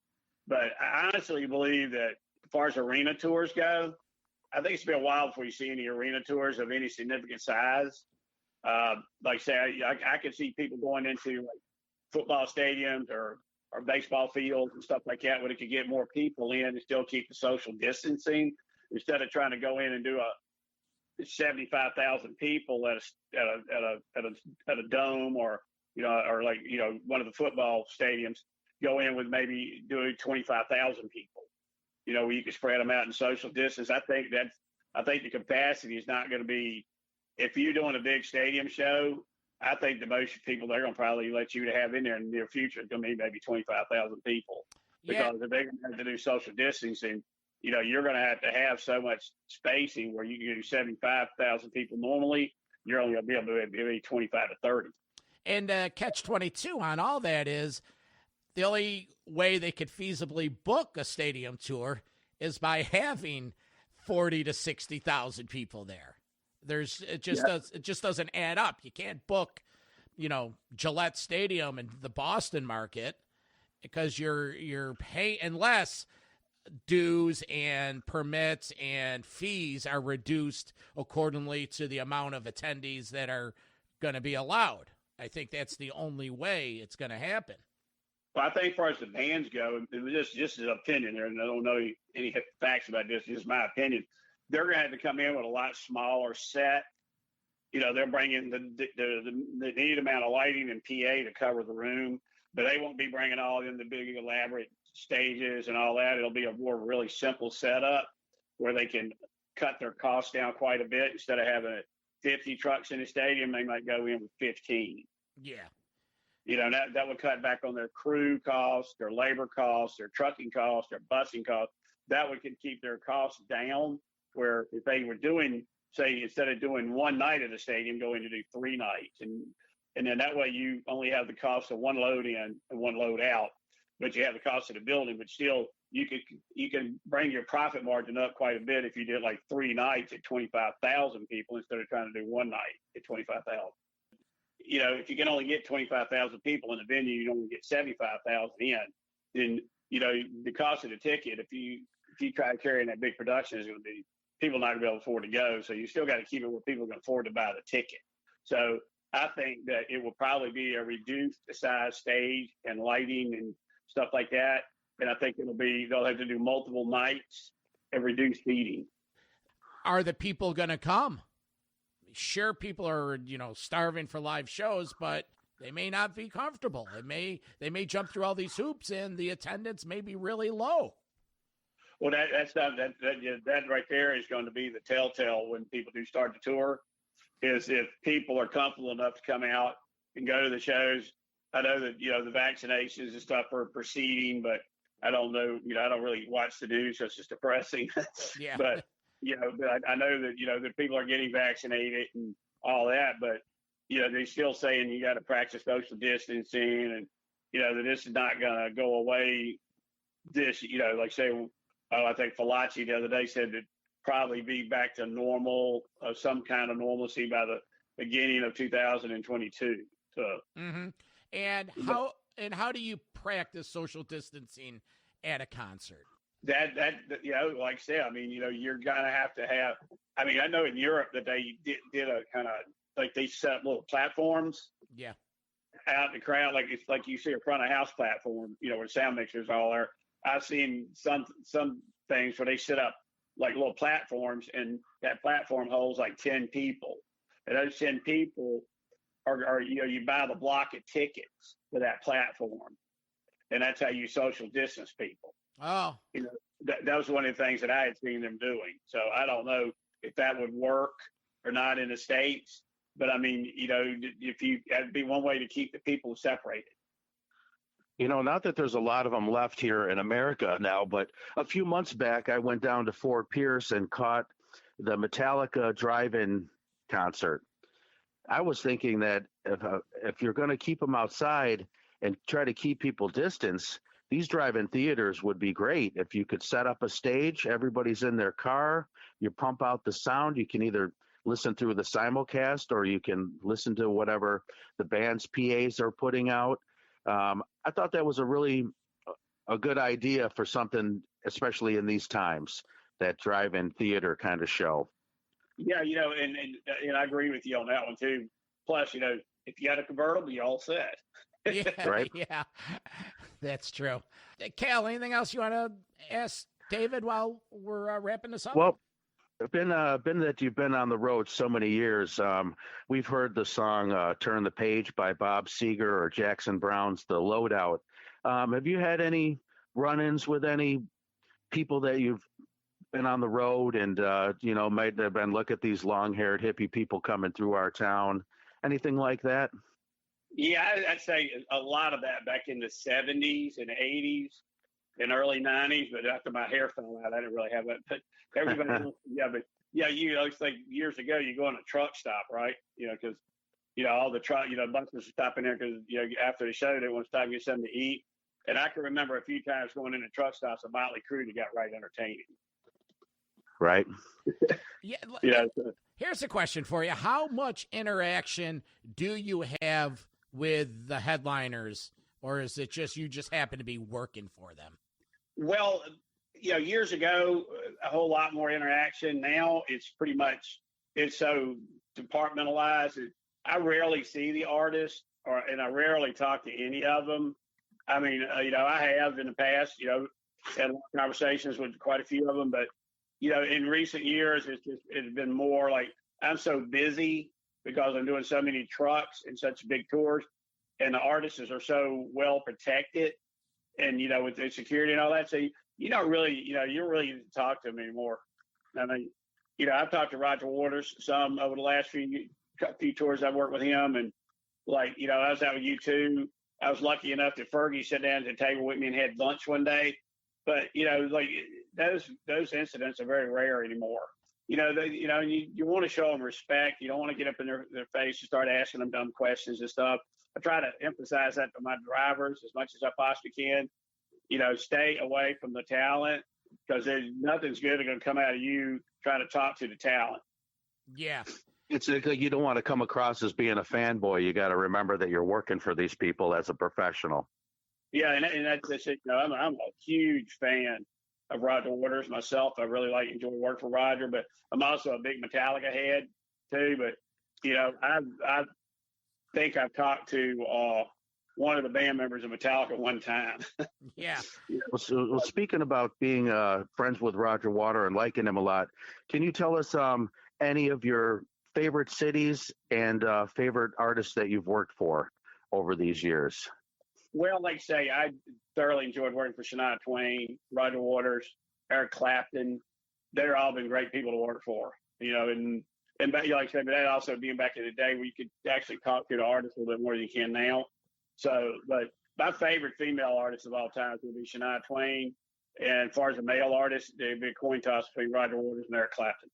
But I honestly believe that as far as arena tours go, I think it's been a while before you see any arena tours of any significant size. Like say, I could see people going into like football stadiums or baseball fields and stuff like that, where they could get more people in and still keep the social distancing, instead of trying to go in and do a 75,000 people at a dome, or like one of the football stadiums. Go in with maybe doing 25,000 people. Where you can spread them out in social distance. I think the capacity is not going to be, if you're doing a big stadium show, I think the most people they're going to probably let you to have in there in the near future is going to be maybe 25,000 people. Because if they're going to have to do social distancing, you're going to have so much spacing where you can do 75,000 people normally. You're only going to be able to be 25 to 30. And catch 22 on all that is the only way they could feasibly book a stadium tour is by having 40 to 60,000 people there. It just doesn't add up. You can't book, Gillette Stadium and the Boston market because you're paying, unless dues and permits and fees are reduced accordingly to the amount of attendees that are going to be allowed. I think that's the only way it's going to happen. Well, I think as far as the bands go, it was just an opinion there, and I don't know any facts about this. This is my opinion. They're going to have to come in with a lot smaller set. They're bringing the needed amount of lighting and PA to cover the room, but they won't be bringing all in the big elaborate stages and all that. It'll be a more really simple setup where they can cut their costs down quite a bit. Instead of having 50 trucks in the stadium, they might go in with 15. Yeah. That would cut back on their crew costs, their labor costs, their trucking costs, their busing costs. That would keep their costs down, where if they were doing, say, instead of doing one night at the stadium, going to do 3 nights. And then that way you only have the cost of one load in and one load out, but you have the cost of the building, but still you can bring your profit margin up quite a bit if you did like 3 nights at 25,000 people instead of trying to do one night at 25,000. If you can only get 25,000 people in the venue, you only get 75,000 in, then, the cost of the ticket, if you try carrying that big production, is going to be, people not going to be able to afford to go. So you still got to keep it where people can afford to buy the ticket. So I think that it will probably be a reduced size stage and lighting and stuff like that. And I think they'll have to do multiple nights and reduced seating. Are the people going to come? Sure, people are, starving for live shows, but they may not be comfortable. They may jump through all these hoops, and the attendance may be really low. Well, that right there is going to be the telltale when people do start the tour, is if people are comfortable enough to come out and go to the shows. I know that the vaccinations and stuff are proceeding, but I don't know. I don't really watch the news, so it's just depressing. Yeah. But I know that that people are getting vaccinated and all that, but they're still saying you got to practice social distancing, and that this is not going to go away. This like say, I think Falaci the other day said that probably be back to normal, some kind of normalcy by the beginning of 2022. So. Mm-hmm. And how do you practice social distancing at a concert? That like I said, I mean, you're gonna have to have. I mean, I know in Europe that they did a kind of like they set up little platforms. Yeah. Out in the crowd, like it's like you see a front of house platform, where sound mixers all are. I've seen some things where they set up like little platforms, and that platform holds like 10 people, and those 10 people are you buy the block of tickets to that platform, and that's how you social distance people. Oh, that was one of the things that I had seen them doing. So I don't know if that would work or not in the States, but I mean, that'd be one way to keep the people separated. Not that there's a lot of them left here in America now, but a few months back, I went down to Fort Pierce and caught the Metallica drive-in concert. I was thinking that if you're going to keep them outside and try to keep people distance, these drive-in theaters would be great if you could set up a stage. Everybody's in their car. You pump out the sound. You can either listen through the simulcast or you can listen to whatever the band's PAs are putting out. I thought that was a good idea for something, especially in these times, that drive-in theater kind of show. Yeah, and I agree with you on that one too. Plus, if you got a convertible, you're all set. Yeah, right? Yeah, that's true. Cal, anything else you want to ask David while we're wrapping this up? Well, been that you've been on the road so many years, we've heard the song "Turn the Page" by Bob Seger or Jackson Brown's "The Loadout." Have you had any run-ins with any people that you've been on the road and might have been, look at these long-haired hippie people coming through our town? Anything like that? Yeah, I'd say a lot of that back in the 70s and 80s and early 90s. But after my hair fell out, I didn't really have it. But everybody, it's like years ago, you go on a truck stop, right? Because all the truck, buses are stopping there because after the show they want to stop and get something to eat. And I can remember a few times going into truck stops, a Motley Crue that got right entertaining. Right. Yeah. Here's a question for you: how much interaction do you have with the headliners, or is it just you just happen to be working for them? Well, years ago, a whole lot more interaction. Now it's so departmentalized. I rarely see the artist, and I rarely talk to any of them. I mean, I have in the past, had conversations with quite a few of them, but in recent years, it's been more like I'm so busy because I'm doing so many trucks and such big tours, and the artists are so well protected, and with the security and all that. So you don't really, you don't really talk to them anymore. I mean, I've talked to Roger Waters some over the last few tours I've worked with him, and I was out with U2. I was lucky enough that Fergie sat down at the table with me and had lunch one day. But those incidents are very rare anymore. You want to show them respect. You don't want to get up in their face and start asking them dumb questions and stuff. I try to emphasize that to my drivers as much as I possibly can. Stay away from the talent because nothing's good going to come out of you trying to talk to the talent. Yeah. It's like you don't want to come across as being a fanboy. You got to remember that you're working for these people as a professional. Yeah, and that's it. I'm a huge fan of Roger Waters myself. I really enjoy working for Roger, but I'm also a big Metallica head too. But I think I've talked to one of the band members of Metallica one time. Yeah. Well, speaking about being friends with Roger Waters and liking him a lot, can you tell us any of your favorite cities and favorite artists that you've worked for over these years? Well, like I say, I thoroughly enjoyed working for Shania Twain, Roger Waters, Eric Clapton. They've all been great people to work for, and like I said, but that also being back in the day where you could actually talk to the artist a little bit more than you can now. So, but my favorite female artist of all time would be Shania Twain. And as far as a male artist, it'd be a coin toss between Roger Waters and Eric Clapton.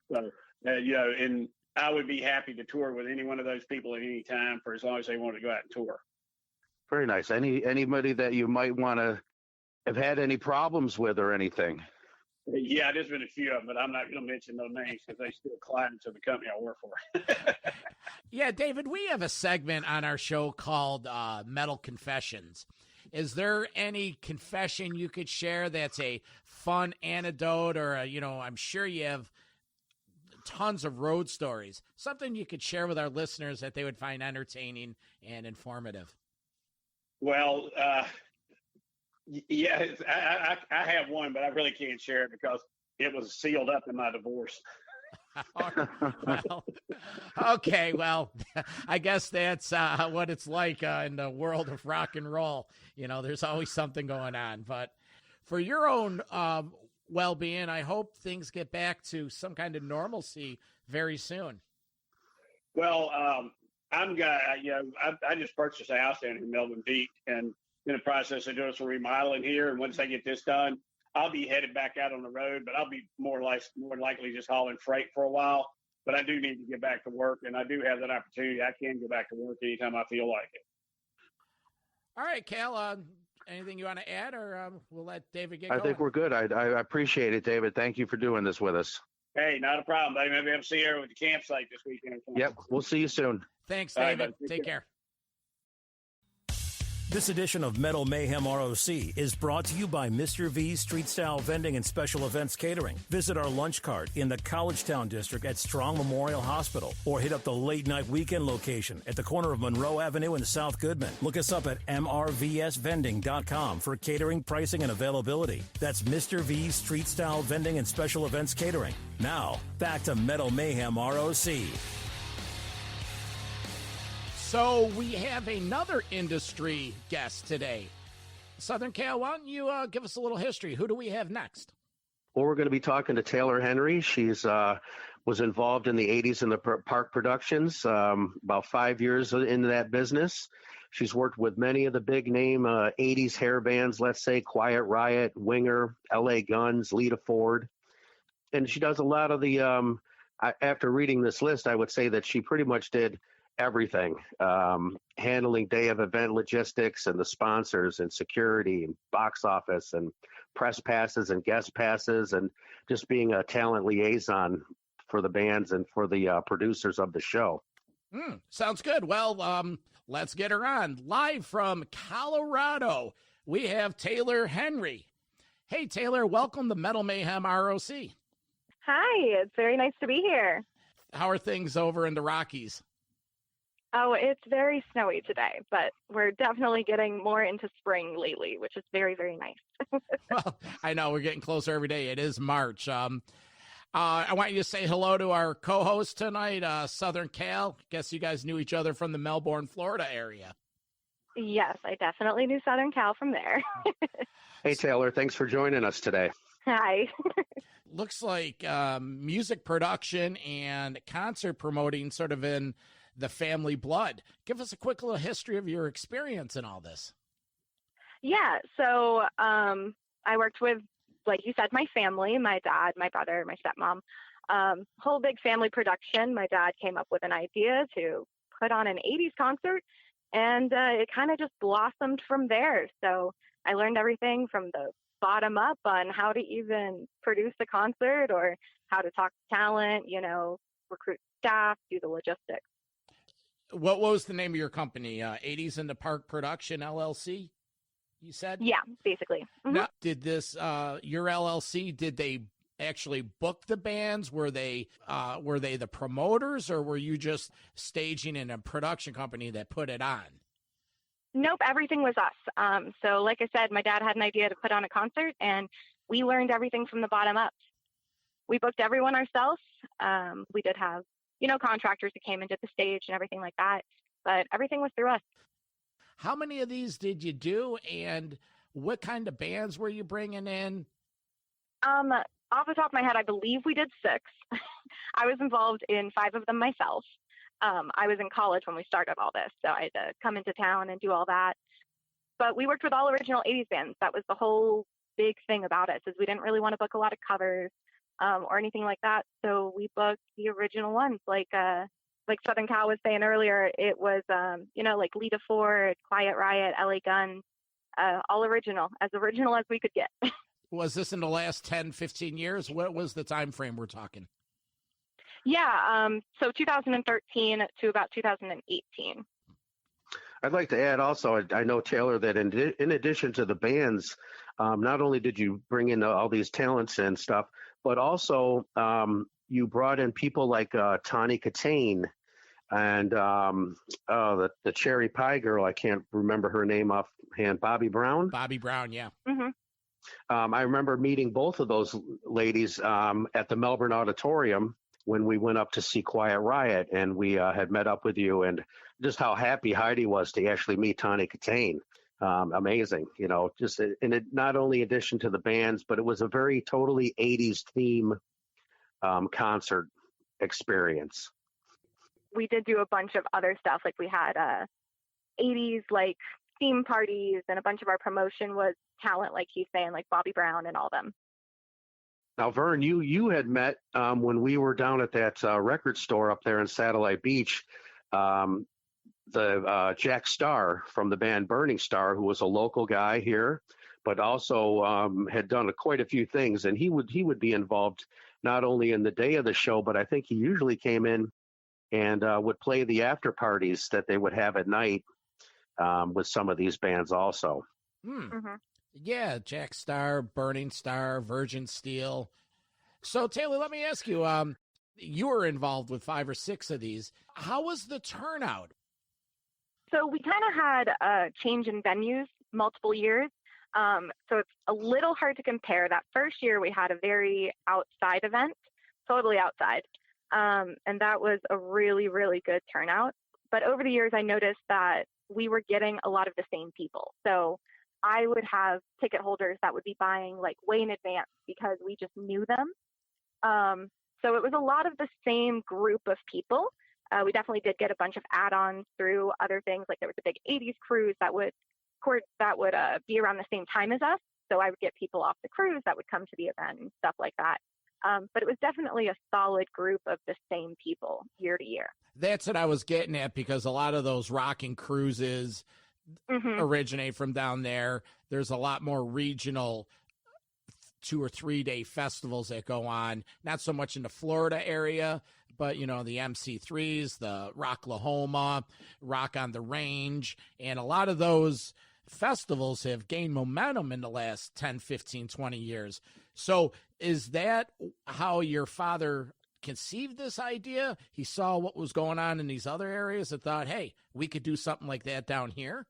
So, and I would be happy to tour with any one of those people at any time for as long as they want to go out and tour. Very nice. Anybody that you might want to have had any problems with or anything? Yeah, there's been a few of them, but I'm not going to mention no names because they still clients of the company I work for. Yeah, David, we have a segment on our show called Metal Confessions. Is there any confession you could share that's a fun anecdote or, I'm sure you have tons of road stories, something you could share with our listeners that they would find entertaining and informative? Well, yeah, I have one, but I really can't share it because it was sealed up in my divorce. Well, okay, well, I guess that's what it's like in the world of rock and roll. There's always something going on. But for your own well-being, I hope things get back to some kind of normalcy very soon. Well, I just purchased a house down in Melbourne Beach and in the process of doing some remodeling here. And once I get this done, I'll be headed back out on the road, but I'll be more likely just hauling freight for a while. But I do need to get back to work, and I do have that opportunity. I can go back to work anytime I feel like it. All right, Cal, Anything you want to add, or we'll let David get I going? think we're good. I appreciate it, David. Thank you for doing this with us. Hey, not a problem, buddy. Maybe I'll see you at the campsite this weekend or something. Yep, we'll see you soon. Thanks, All right, David. bud. Take care. This edition of Metal Mayhem ROC is brought to you by Mr. V's Street Style Vending and Special Events Catering. Visit our lunch cart in the Collegetown District at Strong Memorial Hospital, or hit up the late night weekend location at the corner of Monroe Avenue and South Goodman. Look us up at mrvsvending.com for catering, pricing, and availability. That's Mr. V's Street Style Vending and Special Events Catering. Now, back to Metal Mayhem ROC. So we have another industry guest today. Southern Cal, why don't you give us a little history? Who do we have next? Well, we're going to be talking to Taylor Henry. She's was involved in the 80s in the park productions, about 5 years into that business. She's worked with many of the big name 80s hair bands, let's say Quiet Riot, Winger, LA Guns, Lita Ford. And she does a lot of the, after reading this list, I would say that she pretty much did everything, handling day of event logistics and the sponsors and security and box office and press passes and guest passes, and just being a talent liaison for the bands and for the producers of the show. Sounds good. Well, let's get her on. Live from Colorado, we have Taylor Henry. Hey, Taylor, welcome to Metal Mayhem ROC. Hi, it's very nice to be here. How are things over in the Rockies? Oh, it's very snowy today, but we're definitely getting more into spring lately, which is very, very nice. Well, I know we're getting closer every day. It is March. I want you to say hello to our co-host tonight, Southern Cal. Guess you guys knew each other from the Melbourne, Florida area. Yes, I definitely knew Southern Cal from there. Hey, Taylor, thanks for joining us today. Hi. Looks like music production and concert promoting sort of in the family blood. Give us a quick little history of your experience in all this. Yeah, so I worked with, like you said, my family, my dad, my brother, my stepmom, whole big family production. My dad came up with an idea to put on an 80s concert, and it kind of just blossomed from there. So I learned everything from the bottom up on how to even produce a concert or how to talk to talent, recruit staff, do the logistics. What was the name of your company? 80s in the Park Production LLC, you said? Yeah, basically. Mm-hmm. Now, did this, your LLC, did they actually book the bands? Were they the promoters, or were you just staging in a production company that put it on? Nope, everything was us. So like I said, my dad had an idea to put on a concert, and we learned everything from the bottom up. We booked everyone ourselves. We did have contractors that came and did the stage and everything like that, but everything was through us. How many of these did you do, and what kind of bands were you bringing in? Off the top of my head, I believe we did 6. I was involved in 5 of them myself. I was in college when we started all this, so I had to come into town and do all that. But we worked with all original 80s bands. That was the whole big thing about us, is we didn't really want to book a lot of covers or anything like that. So we booked the original ones, like Southern Cal was saying earlier. It was, like Lita Ford, Quiet Riot, LA Guns, all original as we could get. Was this in the last 10, 15 years? What was the time frame we're talking? Yeah, so 2013 to about 2018. I'd like to add also, I know, Taylor, that in addition to the bands, not only did you bring in all these talents and stuff, but also you brought in people like Tawny Katane and the Cherry Pie girl. I can't remember her name offhand. Bobby Brown? Bobby Brown, yeah. Mm-hmm. I remember meeting both of those ladies at the Melbourne Auditorium when we went up to see Quiet Riot, and we had met up with you, and just how happy Heidi was to actually meet Tawny Katane. Amazing, just in it, not only addition to the bands, but it was a very totally 80s theme concert experience. We did do a bunch of other stuff. Like we had 80s like theme parties, and a bunch of our promotion was talent, like he's saying, like Bobby Brown and all them. Now, Vern, you had met when we were down at that record store up there in Satellite Beach. Jack Starr from the band Burning Star, who was a local guy here, but also had done quite a few things. And he would be involved not only in the day of the show, but I think he usually came in and would play the after parties that they would have at night with some of these bands also. Mm-hmm. Yeah, Jack Starr, Burning Star, Virgin Steel. So, Taylor, let me ask you, you were involved with 5 or 6 of these. How was the turnout? So we kind of had a change in venues multiple years. So it's a little hard to compare. That first year we had a very outside event, totally outside. And that was a really, really good turnout. But over the years, I noticed that we were getting a lot of the same people. So I would have ticket holders that would be buying like way in advance because we just knew them. So it was a lot of the same group of people. We definitely did get a bunch of add-ons through other things. Like there was a big 80s cruise that would be around the same time as us. So I would get people off the cruise that would come to the event and stuff like that. But it was definitely a solid group of the same people year to year. That's what I was getting at, because a lot of those rocking cruises originate from down there. There's a lot more regional 2 or 3 day festivals that go on, not so much in the Florida area, but, the MC3s, the Rocklahoma, Rock on the Range, and a lot of those festivals have gained momentum in the last 10, 15, 20 years. So is that how your father conceived this idea? He saw what was going on in these other areas and thought, hey, we could do something like that down here?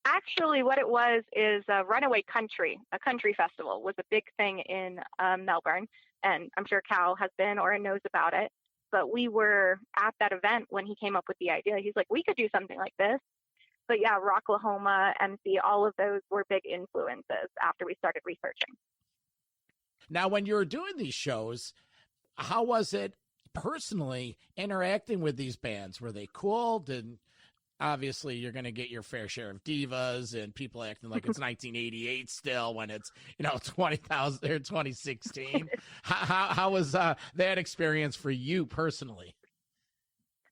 Actually, what it was is Runaway Country, a country festival, was a big thing in Melbourne. And I'm sure Cal has been or knows about it. But we were at that event when he came up with the idea. He's like, we could do something like this. But yeah, Rocklahoma, MC, all of those were big influences after we started researching. Now, when you were doing these shows, how was it personally interacting with these bands? Were they cool? Obviously, you're going to get your fair share of divas and people acting like it's 1988 still when it's 20,000 or 2016. How was that experience for you personally?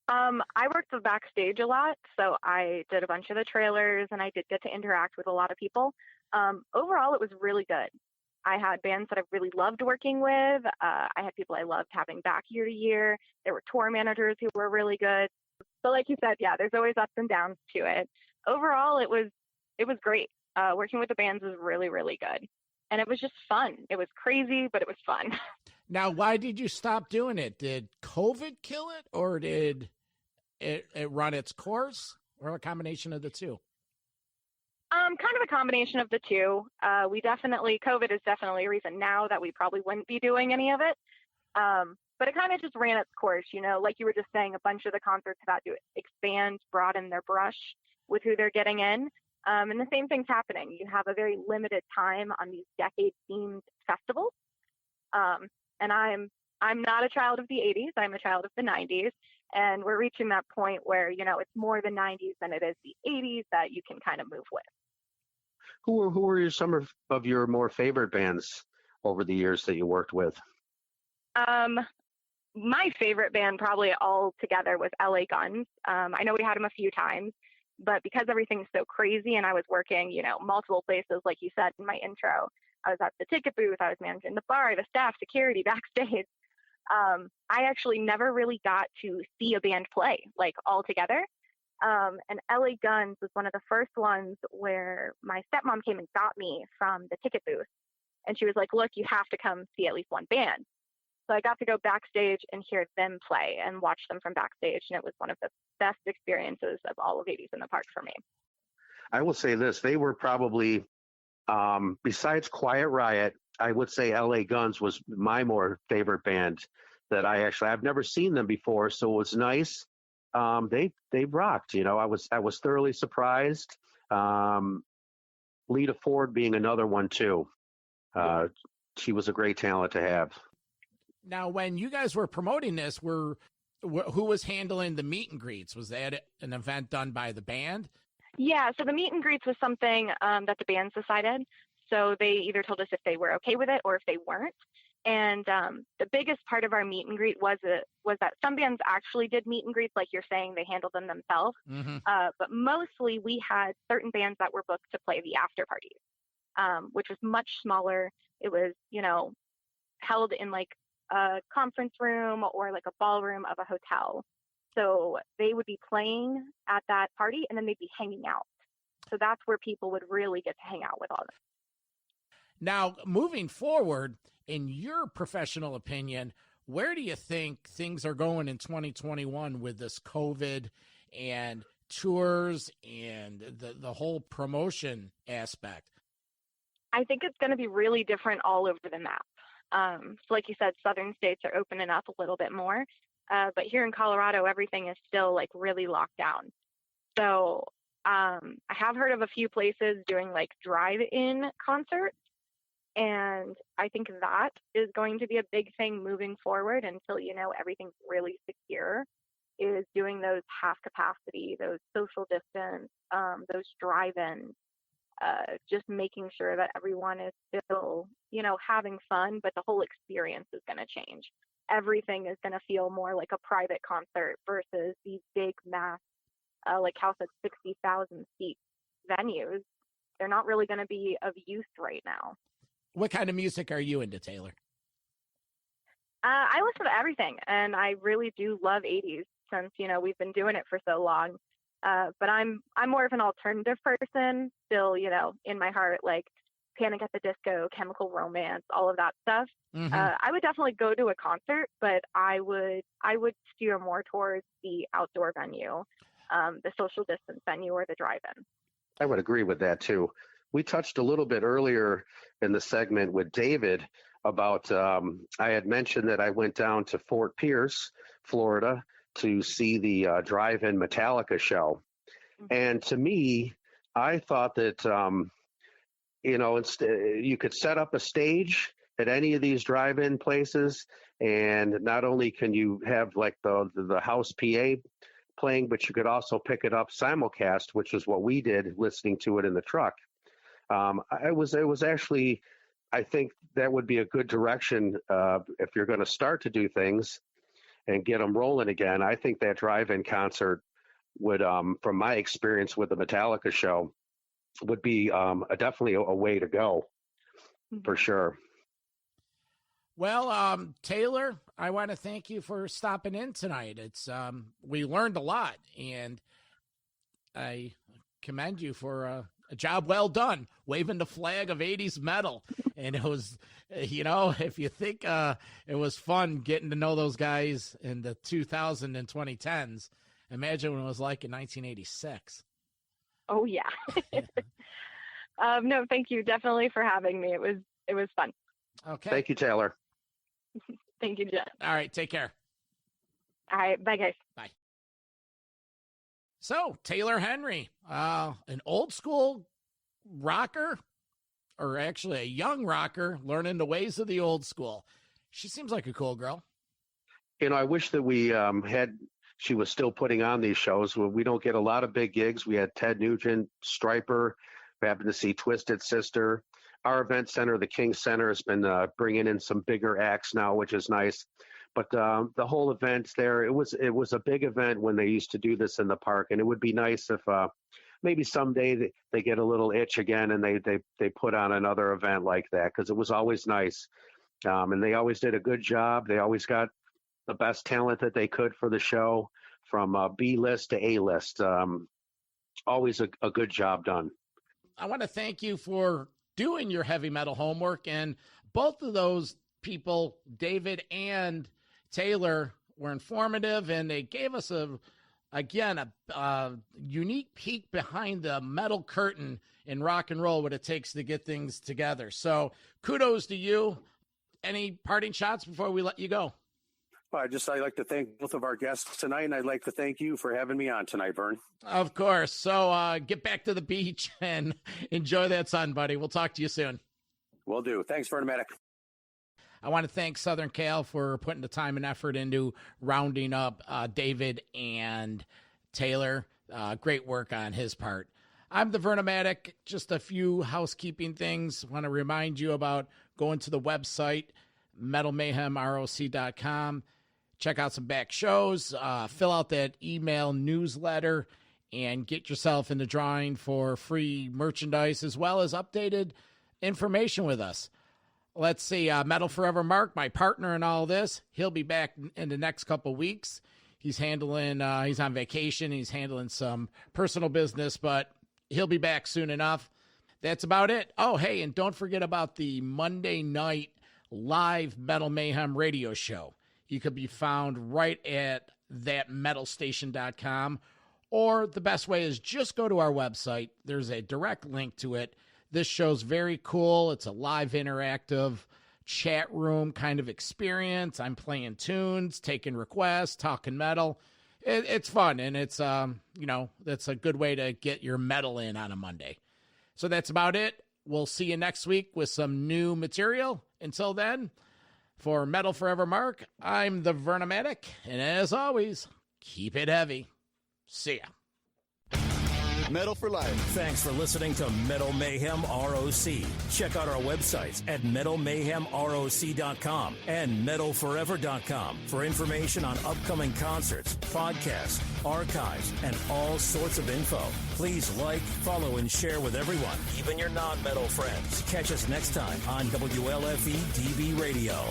I worked the backstage a lot, so I did a bunch of the trailers and I did get to interact with a lot of people. Overall, it was really good. I had bands that I really loved working with. I had people I loved having back year to year. There were tour managers who were really good. So like you said, yeah, there's always ups and downs to it. Overall, it was great. Working with the bands was really, really good. And it was just fun. It was crazy, but it was fun. Now, why did you stop doing it? Did COVID kill it, or did it run its course, or a combination of the two? Kind of a combination of the two. COVID is definitely a reason now that we probably wouldn't be doing any of it. But it kind of just ran its course, like you were just saying, a bunch of the concerts have had to expand, broaden their brush with who they're getting in. And the same thing's happening. You have a very limited time on these decade-themed festivals. And I'm not a child of the 80s. I'm a child of the 90s. And we're reaching that point where, it's more the 90s than it is the 80s that you can kind of move with. Who were some of your more favorite bands over the years that you worked with? My favorite band probably all together was LA Guns. I know we had them a few times, but because everything's so crazy and I was working, multiple places, like you said in my intro, I was at the ticket booth, I was managing the bar, the staff, security, backstage. I actually never really got to see a band play, like all together. And LA Guns was one of the first ones where my stepmom came and got me from the ticket booth. And she was like, look, you have to come see at least one band. So I got to go backstage and hear them play and watch them from backstage. And it was one of the best experiences of all of 80s in the Park for me. I will say this. They were probably, besides Quiet Riot, I would say LA Guns was my more favorite band that I've never seen them before. So it was nice. They rocked, I was thoroughly surprised. Lita Ford being another one too. She was a great talent to have. Now, when you guys were promoting this, who was handling the meet and greets? Was that an event done by the band? Yeah, so the meet and greets was something that the bands decided. So they either told us if they were okay with it or if they weren't. And the biggest part of our meet and greet was that some bands actually did meet and greets, like you're saying, they handled them themselves. Mm-hmm. But mostly we had certain bands that were booked to play the after parties, which was much smaller. It was, held in like a conference room or like a ballroom of a hotel. So they would be playing at that party and then they'd be hanging out. So that's where people would really get to hang out with all of them. Now, moving forward, in your professional opinion, where do you think things are going in 2021 with this COVID and tours and the whole promotion aspect? I think it's going to be really different all over the map. So like you said, southern states are opening up a little bit more. But here in Colorado, everything is still like really locked down. So I have heard of a few places doing like drive-in concerts. And I think that is going to be a big thing moving forward until, everything's really secure, is doing those half capacity, those social distance, those drive-ins, just making sure that everyone is still, having fun, but the whole experience is going to change. Everything is going to feel more like a private concert versus these big mass, like Cal said, 60,000 seat venues. They're not really going to be of use right now. What kind of music are you into, Taylor? I listen to everything, and I really do love 80s since, we've been doing it for so long. But I'm more of an alternative person still, in my heart, like Panic at the Disco, Chemical Romance, all of that stuff. Mm-hmm. I would definitely go to a concert, but I would steer more towards the outdoor venue, the social distance venue, or the drive-in. I would agree with that too. We touched a little bit earlier in the segment with David about, I had mentioned that I went down to Fort Pierce, Florida, to see the drive-in Metallica show. Mm-hmm. And to me, I thought that, you could set up a stage at any of these drive-in places, and not only can you have like the house PA playing, but you could also pick it up simulcast, which is what we did, listening to it in the truck. It was actually, I think that would be a good direction if you're going to start to do things and get them rolling again. I think that drive-in concert would, from my experience with the Metallica show, would be definitely a way to go, for sure. Well, Taylor, I want to thank you for stopping in tonight. It's we learned a lot, and I commend you for a job well done, waving the flag of 80s metal. And it was, if you think it was fun getting to know those guys in the 2000 and 2010s, imagine what it was like in 1986. Oh, yeah. No, thank you definitely for having me. It was fun. Okay. Thank you, Taylor. Thank you, Jen. All right. Take care. All right. Bye, guys. Bye. So, Taylor Henry, an old school rocker, or actually a young rocker, learning the ways of the old school. She seems like a cool girl. I wish that she was still putting on these shows. We don't get a lot of big gigs. We had Ted Nugent, Stryper. We happened to see Twisted Sister. Our event center, the King Center, has been bringing in some bigger acts now, which is nice. But the whole event there, it was a big event when they used to do this in the park, and it would be nice if maybe someday they get a little itch again and they put on another event like that, because it was always nice. And they always did a good job. They always got the best talent that they could for the show, from B-list to A-list. Always a good job done. I want to thank you for doing your heavy metal homework, and both of those people, David and Taylor, were informative, and they gave us a unique peek behind the metal curtain in rock and roll, what it takes to get things together. So kudos to you. Any parting shots before we let you go? I'd like to thank both of our guests tonight, and I'd like to thank you for having me on tonight, Vern. Of course. So get back to the beach and enjoy that sun, buddy. We'll talk to you soon. Will do. Thanks, Vernomatic. I want to thank Southern Cal for putting the time and effort into rounding up David and Taylor. Great work on his part. I'm the Vernomatic. Just a few housekeeping things. I want to remind you about going to the website, metalmayhemroc.com. Check out some back shows, fill out that email newsletter, and get yourself in the drawing for free merchandise as well as updated information with us. Let's see, Metal Forever Mark, my partner in all this, he'll be back in the next couple weeks. He's he's on vacation. He's handling some personal business, but he'll be back soon enough. That's about it. Oh, hey, and don't forget about the Monday night live Metal Mayhem radio show. You could be found right at thatmetalstation.com, or the best way is just go to our website. There's a direct link to it. This show's very cool. It's a live interactive chat room kind of experience. I'm playing tunes, taking requests, talking metal. It's fun, and it's, that's a good way to get your metal in on a Monday. So that's about it. We'll see you next week with some new material. Until then, for Metal Forever Mark, I'm the Vernomatic, and as always, keep it heavy. See ya. Metal for life. Thanks for listening to Metal Mayhem ROC. Check out our websites at metalmayhemroc.com and metalforever.com for information on upcoming concerts, podcasts, archives, and all sorts of info. Please like, follow, and share with everyone, even your non-metal friends. Catch us next time on WLFE DB Radio.